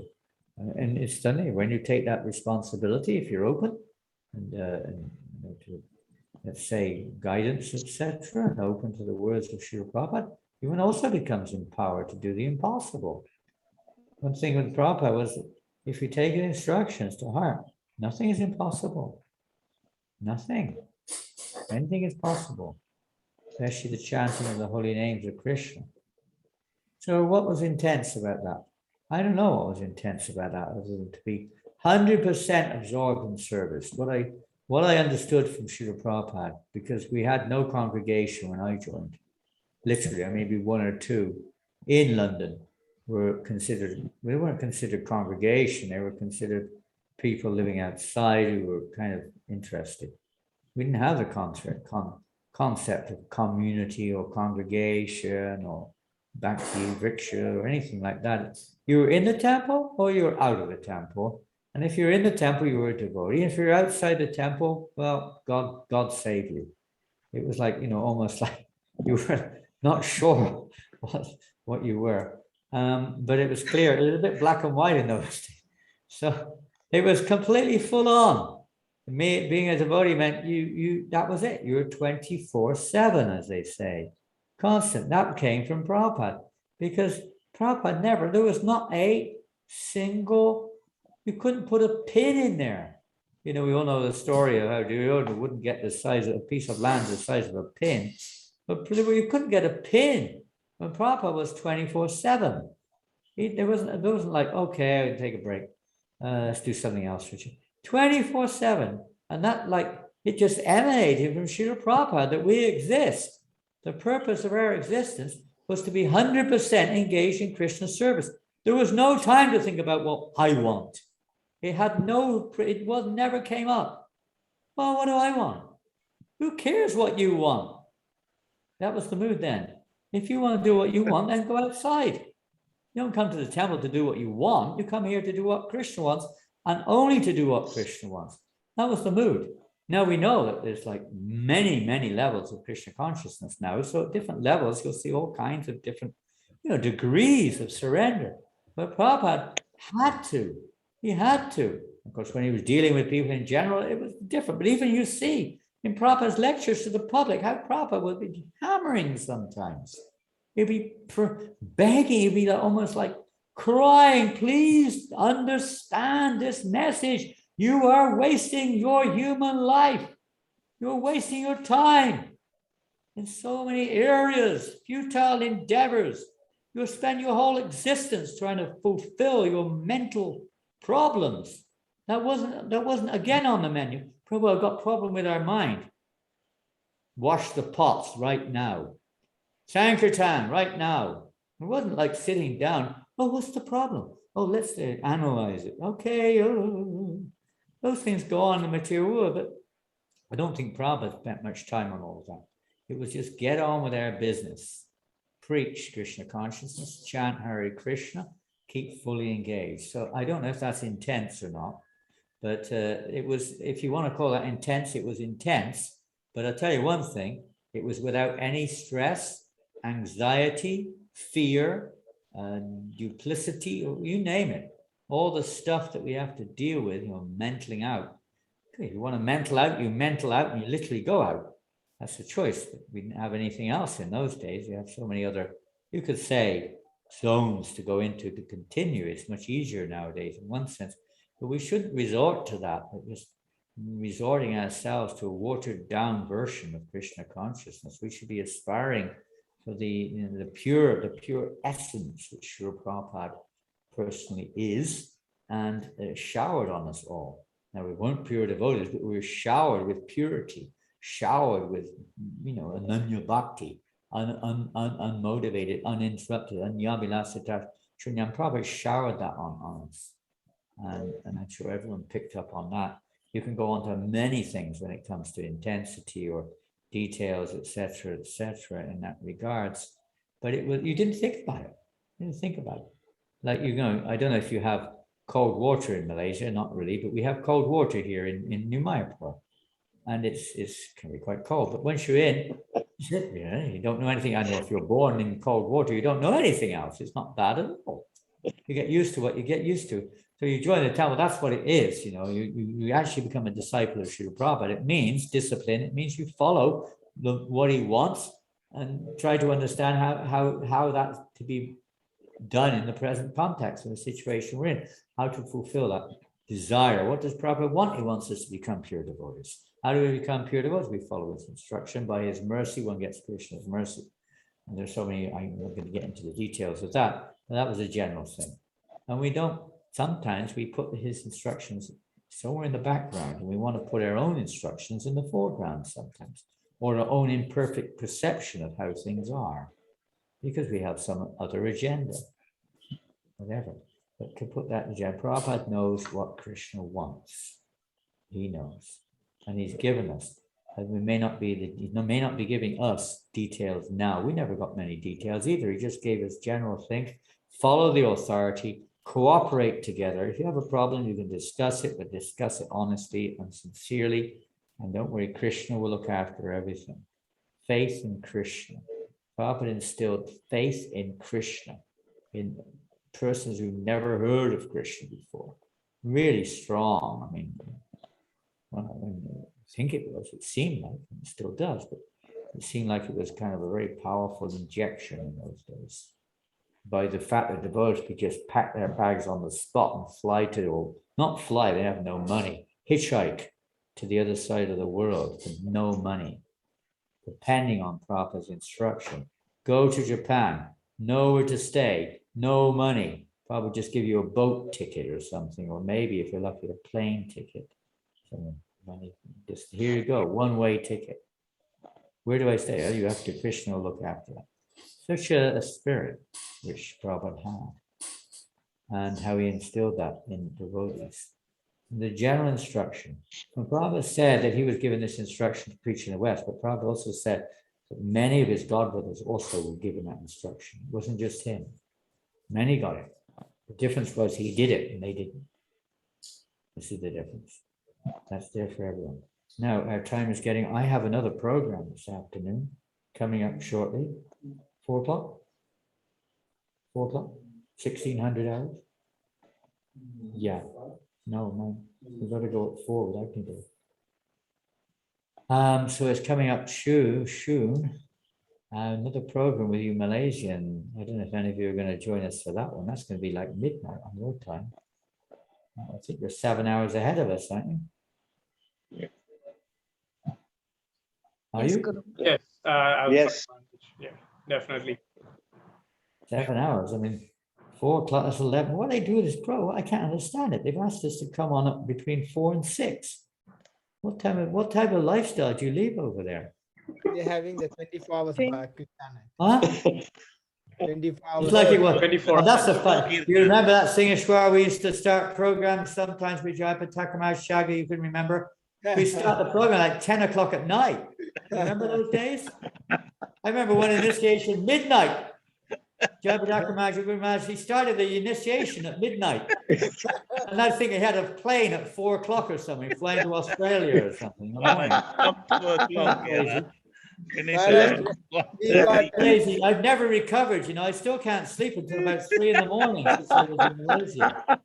And it's stunning when you take that responsibility, if you're open and to, let's say, guidance, etc., and open to the words of Srila Prabhupada, one also becomes empowered to do the impossible. One thing with Prabhupada was that if you take the instructions to heart, nothing is impossible. Nothing. Anything is possible, especially the chanting of the holy names of Krishna. So what was intense about that? I don't know what was intense about that, other than to be 100% absorbed in service. What I understood from Srila Prabhupada, because we had no congregation when I joined, literally, maybe one or two in London were considered, they weren't considered congregation, they were considered people living outside who were kind of interested. We didn't have the concept of community or congregation or bhakti, vriksha or anything like that. You were in the temple or you were out of the temple. And if you're in the temple, you were a devotee. If you're outside the temple, well, God save you. It was like, almost like you were not sure what you were. But it was clear. It was a bit black and white in those days. So it was completely full on. Me being a devotee meant you that was it. You were 24/7, as they say. Constant. That came from Prabhupada. Because Prabhupada never, there was not a single, you couldn't put a pin in there. We all know the story of how Duryodhana wouldn't get the size of a piece of land the size of a pin. But you couldn't get a pin when Prabhupada was 24/7. There wasn't like, okay, I can take a break. Let's do something else, Richard. 24/7. And that, it just emanated from Srila Prabhupada that we exist. The purpose of our existence was to be 100% engaged in Krishna service. There was no time to think about what I want. It never came up. Well, what do I want? Who cares what you want? That was the mood then. If you want to do what you want, then go outside. You don't come to the temple to do what you want. You come here to do what Krishna wants, and only to do what Krishna wants. That was the mood. Now we know that there's many, many levels of Krishna consciousness now. So at different levels, you'll see all kinds of different, degrees of surrender. But Prabhupada had to. He had to. Of course, when he was dealing with people in general, it was different. But even you see in Prabhupada's lectures to the public, how Prabhupada would be hammering sometimes. He'd be begging, he'd be almost like crying, please understand this message. You are wasting your human life. You're wasting your time in so many areas, futile endeavors. You'll spend your whole existence trying to fulfill your mental problems. That wasn't again on the menu. Prabhupada, I've got a problem with our mind. Wash the pots right now. Sankirtan right now. It wasn't like sitting down. Oh, what's the problem? Oh, let's analyze it. Okay, those things go on in the material world, but I don't think Prabhupada spent much time on all of that. It was just get on with our business, preach Krishna consciousness, chant Hare Krishna, keep fully engaged. So I don't know if that's intense or not, but it was, if you want to call that intense, it was intense. But I'll tell you one thing, it was without any stress, anxiety, fear, duplicity, or you name it. All the stuff that we have to deal with, mentaling out. Okay, you want to mental out, you mental out, and you literally go out. That's a choice. We didn't have anything else in those days. We have so many other, you could say, zones to go into to continue. It's much easier nowadays in one sense, but we shouldn't resort to that. We're just resorting ourselves to a watered down version of Krishna consciousness. We should be aspiring for the pure essence which Srila Prabhupada personally is, and showered on us all. Now, we weren't pure devotees, but we were showered with purity, showered with, ananya bhakti, unmotivated, uninterrupted, anyabilasita. Shunyam Prabhupada showered that on us. And I'm sure everyone picked up on that. You can go on to many things when it comes to intensity or details, etc., in that regards. But you didn't think about it. You didn't think about it. Like, I don't know if you have cold water in Malaysia, not really, but we have cold water here in New Mayapur. And it can be quite cold. But once you're in, you don't know anything. I know if you're born in cold water, you don't know anything else. It's not bad at all. You get used to what you get used to. So you join the temple, that's what it is. You actually become a disciple of Srila Prabhupada. It means discipline. It means you follow what he wants and try to understand how that's to be done in the present context, in the situation we're in, how to fulfill that desire. What does Prabhupada want? He wants us to become pure devotees. How do we become pure devotees? We follow his instruction. By his mercy, one gets Krishna's mercy. And there's so many, I'm not going to get into the details of that, but that was a general thing. And we don't, sometimes we put his instructions somewhere in the background, and we want to put our own instructions in the foreground sometimes, or our own imperfect perception of how things are, because we have some other agenda, whatever. But to put that agenda, Prabhupada knows what Krishna wants. He knows, and he's given us. And he may not be giving us details now. We never got many details either. He just gave us general things. Follow the authority, cooperate together. If you have a problem, you can discuss it, but discuss it honestly and sincerely. And don't worry, Krishna will look after everything. Faith in Krishna. Prabhupada instilled faith in Krishna, in persons who never heard of Krishna before. Really strong. I mean, I think it seemed like, and it still does, but it seemed like it was kind of a very powerful injection in those days. By the fact that devotees could just pack their bags on the spot and fly not fly, they have no money, hitchhike to the other side of the world with no money, depending on Prabhupada's instruction. Go to Japan, nowhere to stay, no money. Prabhupada just give you a boat ticket or something, or maybe if you're lucky, a plane ticket. So money, just here you go, one-way ticket. Where do I stay? Oh, you have to, Krishna will look after that. Such a spirit which Prabhupada had, and how he instilled that in devotees. The general instruction. When Prabhupada said that he was given this instruction to preach in the West, but Prabhupada also said that many of his godbrothers also were given that instruction. It wasn't just him. Many got it. The difference was he did it and they didn't. This is the difference. That's there for everyone. Now, our time is getting, I have another program this afternoon coming up shortly. 4 o'clock? 4 o'clock? 1600 hours? Yeah. No, we've got to go at 4 without me there. So it's coming up soon. Another program with you Malaysian. I don't know if any of you are going to join us for that one. That's going to be like midnight on your time. I think you're 7 hours ahead of us, aren't you? Yeah. Are you? Yes. Yes. Yeah, definitely. 7 hours. I mean, 4 o'clock, that's 11. What they do with this pro, I can't understand it. They've asked us to come on up between 4 and 6. What type of lifestyle do you live over there? They're having the 24 hours Kirtan. Huh? 24 hours. It's like it was. 24 Oh, that's the hours. fun. You remember that Singeshwar? We used to start programs sometimes with Jayapataka Maharaj Shaga. You can remember. We start the program like 10 o'clock at night. Remember those days? I remember one initiation midnight. Jayapataka Maharaj, he started the initiation at midnight. And I think he had a plane at 4 o'clock or something, flying to Australia or something. In the morning. Crazy. I've never recovered, you know. I still can't sleep until about 3 in the morning since I was in Malaysia.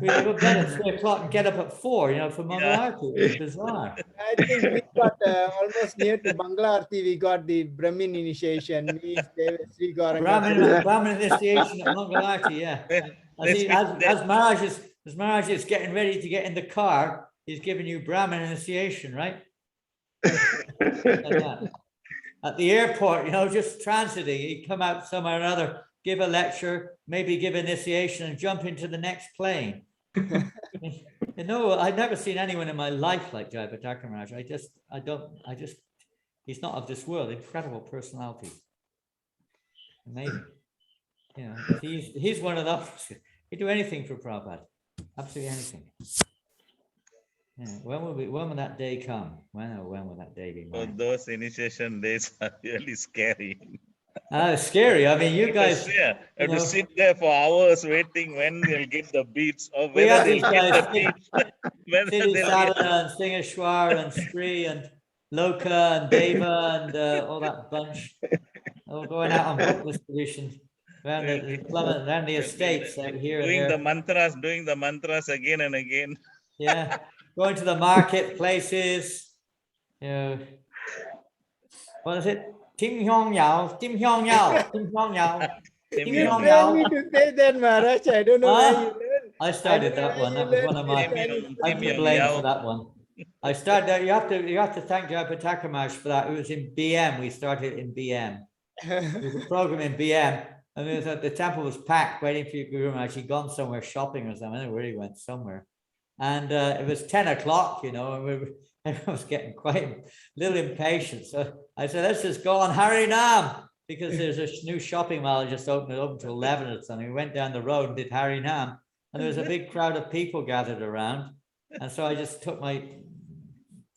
We go to bed at 3 o'clock and get up at 4, you know, for Maharaj. It's bizarre. I think we got almost near to Bangla Arti, we got the Brahmin initiation. Sri Brahmin initiation at Mangalati, yeah. As Maharaj is getting ready to get in the car, he's giving you Brahmin initiation, right? Like that. At the airport, you know, just transiting, he'd come out somewhere or another, give a lecture, maybe give initiation and jump into the next plane. You know, I've never seen anyone in my life like Jayapataka Maharaj. He's not of this world. Incredible personality. Amazing. You know, he's one of those. He'd do anything for Prabhupada. Absolutely anything. Yeah. When will that day come? When will that day be? Oh, those initiation days are really scary. It's scary. I mean, you guys have to sit there for hours waiting when they'll get the beats or we whether have these they'll guys, get the beats. Siddhi Sadhana and Singeshwar and Sri and Loka and Deva and all that bunch. All going out on book distribution around the estates out here and doing there. doing the mantras again and again. Yeah, going to the marketplaces. You know, what is it? Tim Hyong Yao, Tim Hyong Yao, Tim Hyong Yao. You trained me to say that, Maharaj. I don't know where you learned. I started that one. That was one of my. I'm to blame for that one. I started. You have to thank Jayapataka Maharaj for that. It was in BM. We started in BM. There was a program in BM, and the temple was packed, waiting for your Guru Maharaj. He'd gone somewhere shopping or something. I don't know where he went, somewhere. And it was 10 o'clock, you know, and everyone was getting quite a little impatient. So I said, let's just go on Hari Nam, because there's a new shopping mall just opened it up until 11 or something. We went down the road and did Hari Nam, and there was a big crowd of people gathered around. And so I just took my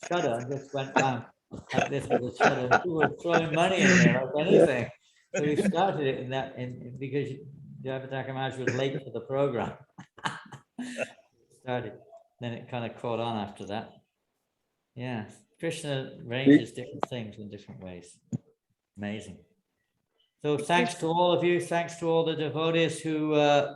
shutter and just went down like this with the shutter. And people were throwing money in there like anything. So we started it because Jayapataka Maharaj was late for the program. Started. Then it kind of caught on after that. Yeah, Krishna arranges different things in different ways. Amazing. So thanks to all of you. Thanks to all the devotees who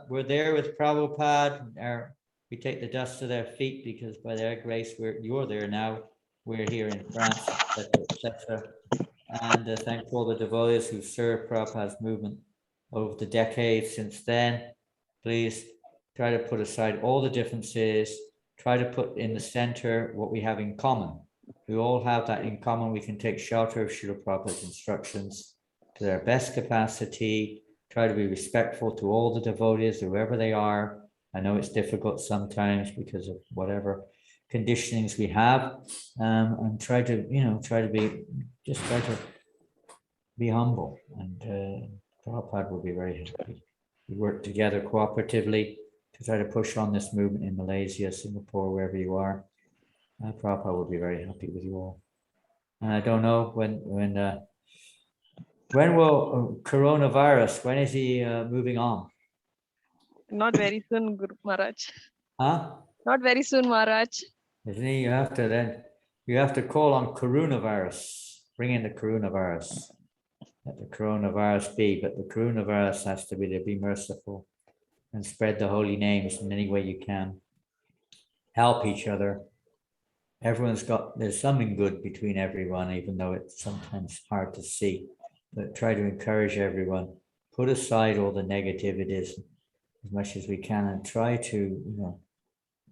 were there with Prabhupada. We take the dust to their feet because by their grace, you're there now. We're here in France, etc. And thanks to all the devotees who served Prabhupada's movement over the decades since then. Please try to put aside all the differences. Try to put in the center what we have in common. We all have that in common. We can take shelter of Srila Prabhupada's instructions to their best capacity. Try to be respectful to all the devotees, whoever they are. I know it's difficult sometimes because of whatever conditionings we have, and try to be humble. And Prabhupada will be very happy. We work together cooperatively to try to push on this movement in Malaysia, Singapore, wherever you are. Prabhupada will be very happy with you all. And I don't know when will coronavirus, when is he moving on? Not very soon, Guru Maharaj. Huh? Not very soon, Maharaj. Isn't he? You have to call on coronavirus. Bring in the coronavirus. Let the coronavirus be, but the coronavirus has to be merciful and spread the holy names in any way you can. Help each other. There's something good between everyone, even though it's sometimes hard to see. But try to encourage everyone. Put aside all the negativities as much as we can, and try to,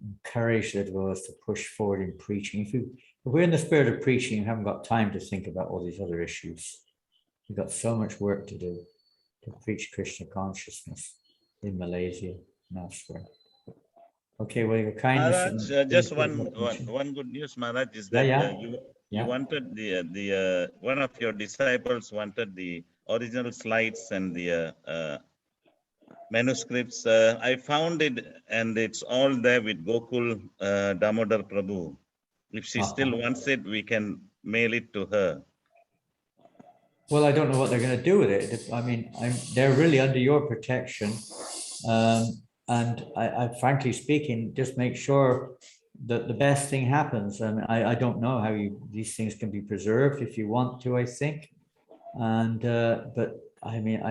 encourage the devotees to push forward in preaching. If we're in the spirit of preaching, we haven't got time to think about all these other issues. We've got so much work to do to preach Krishna consciousness in Malaysia and elsewhere. Okay, well, your kindness. Maharaj, just one good news, Maharaj, is that you wanted the one of your disciples wanted the original slides and the manuscripts. I found it, and it's all there with Gokul Damodar Prabhu. If she still wants it, we can mail it to her. Well, I don't know what they're going to do with it. I mean, they're really under your protection. And I frankly speaking, just make sure that the best thing happens. I mean, I don't know how these things can be preserved if you want to, I think. And, but I mean,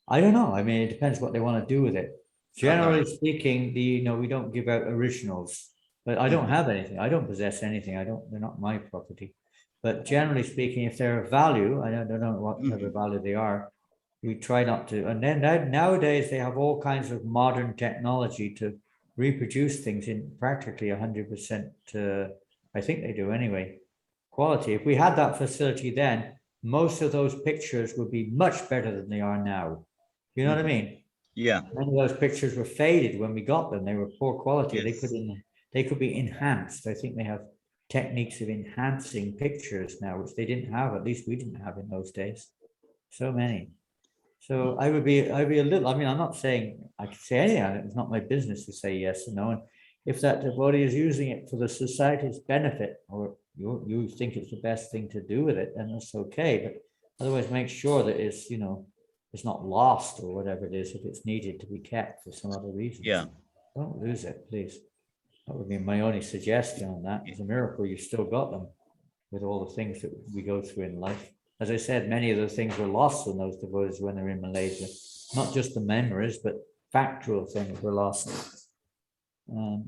I don't know. I mean, it depends what they want to do with it. Generally speaking, we don't give out originals, but I don't have anything. I don't possess anything. They're not my property. But generally speaking, if they're of value, I don't know what type of value they are, we try not to. And then nowadays they have all kinds of modern technology to reproduce things in practically 100%, I think they do anyway, quality. If we had that facility then, most of those pictures would be much better than they are now. You know what I mean? Yeah. Many of those pictures were faded when we got them. They were poor quality. Yes. They could be enhanced. I think they have techniques of enhancing pictures now, which they didn't have, at least we didn't have in those days. So many. So I'd be a little, I mean, I'm not saying I could say anything. It's not my business to say yes or no. And if that devotee is using it for the society's benefit, or you think it's the best thing to do with it, then that's okay. But otherwise make sure that it's, it's not lost or whatever it is, if it's needed to be kept for some other reason. Yeah. Don't lose it, please. That would be my only suggestion on that. It's a miracle you still got them with all the things that we go through in life. As I said, many of the things were lost in those devotees when they're in Malaysia. Not just the memories, but factual things were lost.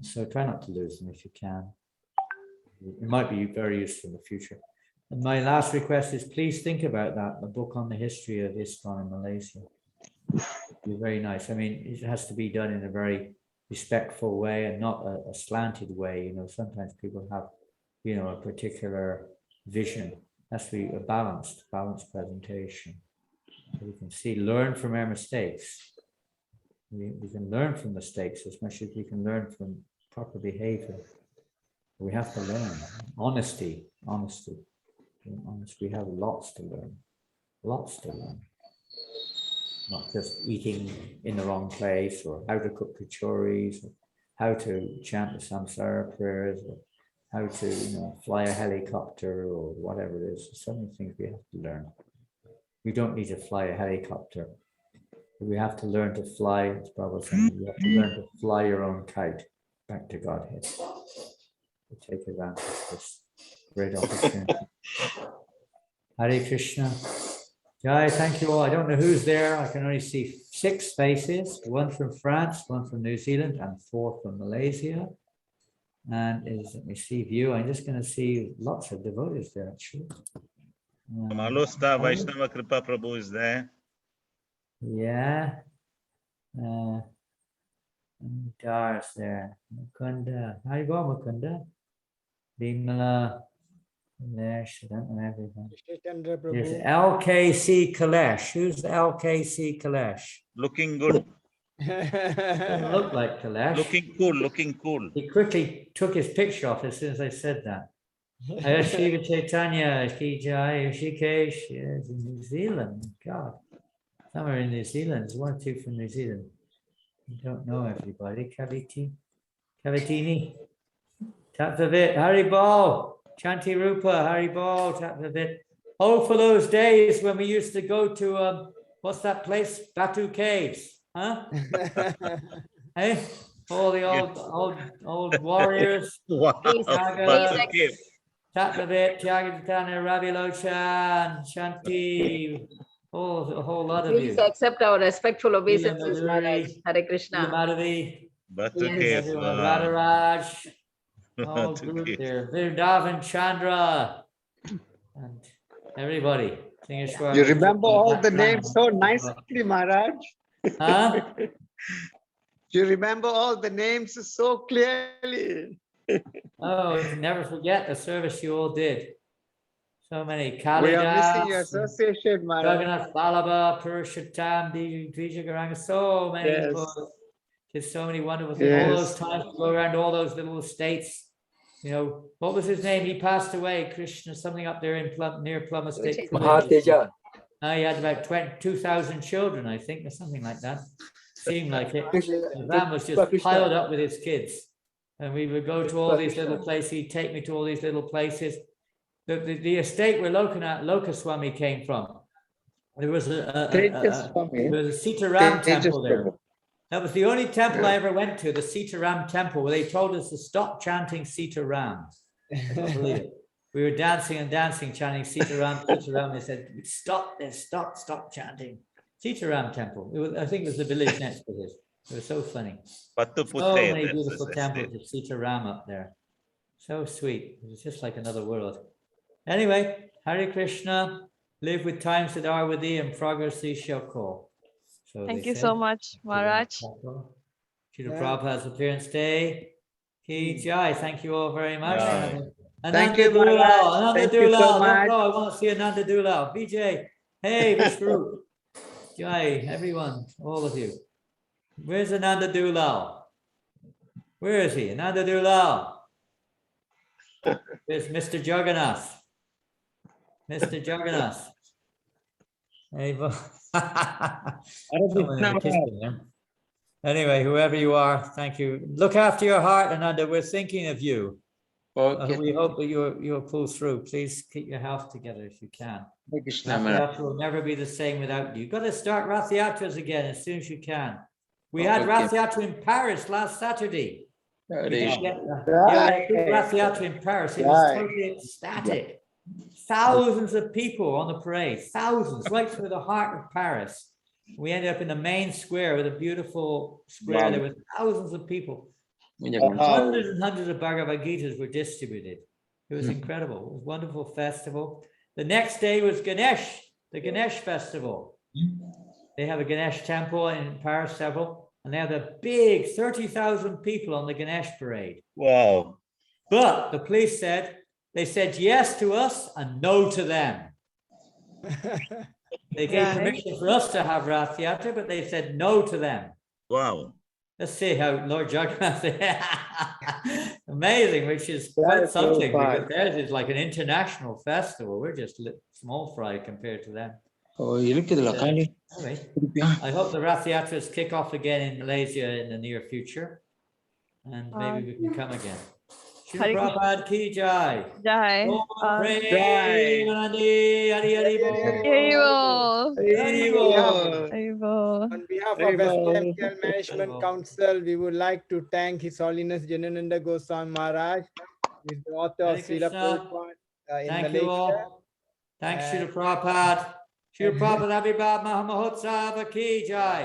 So try not to lose them if you can. It might be very useful in the future. And my last request is please think about that, the book on the history of ISKCON in Malaysia. It'd be very nice. I mean, it has to be done in a very respectful way and not a slanted way. Sometimes people have, a particular vision. It has to be a balanced presentation. So we can learn from our mistakes. We can learn from mistakes as much as we can learn from proper behavior. We have to learn. Honesty. Being honest, we have lots to learn. Not just eating in the wrong place, or how to cook kachoris, or how to chant the samsara prayers, or how to fly a helicopter, or whatever it is. There's so many things we have to learn. We don't need to fly a helicopter. We have to learn to fly, as Prabhupada said, you have to learn to fly your own kite back to Godhead. To take advantage of this great opportunity. Hare Krishna. Jai, thank you all. I don't know who's there. I can only see 6 faces, 1 from France, 1 from New Zealand, and 4 from Malaysia. And let me see view. I'm just going to see lots of devotees there, actually. Malosta Vaishnava Kripa Prabhu is there. Yeah. Dar's there. Mukunda. How you going, Mukunda? Bimala. Kalesh, I don't know everything. There's LKC Kalesh. Who's LKC Kalesh? Looking good. Doesn't look like Kalesh. Looking cool. He quickly took his picture off as soon as I said that. Shiva Chaitanya, Ki Jai, Rishikesh, yes, in New Zealand. God, somewhere in New Zealand. There's 1 or 2 from New Zealand. You don't know everybody. Kavatini, tap the bit. Haribol, Chanti Rupa, Haribol, tap the bit. Oh, for those days when we used to go to what's that place? Batu Caves, huh? Hey, all the old warriors. Wow. Tap the bit, Jagaditana, Ravi Lochan, Shanti. Oh, a whole lot of you. Please accept our respectful obeisances, Maharaj. Hare Krishna. Madhavi. Yes. Radharaj. Oh, group there. Vrindavan Chandra. And everybody. You remember all the names so nicely, Maharaj. Huh? You remember all the names so clearly. Oh, you can never forget the service you all did. So many. Kalidas, we are missing your association, Maharaj. Jagannath Vallabha, Purushottam, Dvijagaranga, so many people. Did so many wonderful things. All those times to go around all those little estates. What was his name? He passed away. Krishna, something up there in near Plum Estate. Mahateja. He had about 2,000 children, I think, or something like that. Seemed like it. The van was just piled up with his kids. And we would go to all these little places. He'd take me to all these little places. The estate where Goswami came from, there was a Sitaram temple there. That was the only temple I ever went to, the Sitaram temple, where they told us to stop chanting Sitaram. I don't believe it. We were dancing and dancing, chanting Sitaram, Sitaram. They said, stop this, stop chanting. Sitaram temple. I think it was the village next to this. It was so funny. So many beautiful temples of Sitaram up there. So sweet. It was just like another world. Anyway, Hare Krishna, live with times that are with thee and progress thee shall call. So thank you so much, Maharaj. Srila Prabhupada's appearance day. Ki Jai. Thank you all very much. Thank you, Maharaj. Thank you so much. I want to see Ananda Dulal. Vijay. Hey, Vishnu. Jai, everyone, all of you. Where's Ananda Dulal? Where is he? Ananda Dulal. There's Mr. Jagannath. Mr. Jagannath. Anyway, whoever you are, thank you. Look after your heart, Ananda. We're thinking of you. We hope that you'll pull through. Please keep your health together if you can. Rath Yatra will never be the same without you. You've got to start Rath Yatras again as soon as you can. We had Rath Yatra in Paris last Saturday. Rath Yatra in Paris. It was totally ecstatic. Thousands of people on the parade, thousands, right through the heart of Paris. We ended up in the main square with a beautiful square. There were thousands of people. Hundreds and hundreds of Bhagavad Gitas were distributed. It was incredible. It was a wonderful festival. The next day was Ganesh, the Ganesh festival. They have a Ganesh temple in Paris, several, and they have a big 30,000 people on the Ganesh parade. Wow. But the police said, they said yes to us and no to them. They gave permission for us to have Rath Yatra, but they said no to them. Wow. Let's see how Lord Jagannath, amazing, which is quite something, because theirs is like an international festival. We're just small fry compared to them. Anyway, I hope the Rath Yatras kick off again in Malaysia in the near future, and maybe we can come again. Srila Prabhupada ki jai. Jai. On behalf of SKMCL Management Council, we would like to thank His Holiness Janananda Goswami Maharaj, who is the author of Srila Prabhupada in Thank Malaysia. you all. Thanks, Srila Prabhupada. Srila Prabhupada Abhibhava Mahamohotsava ki jai.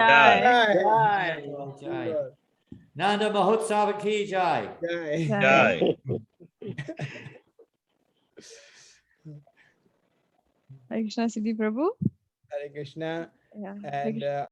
Jai. Nanda Mahotsava ki jai. Jai. Hare Krishna, Siddhi Prabhu. Hare Krishna. Yeah. And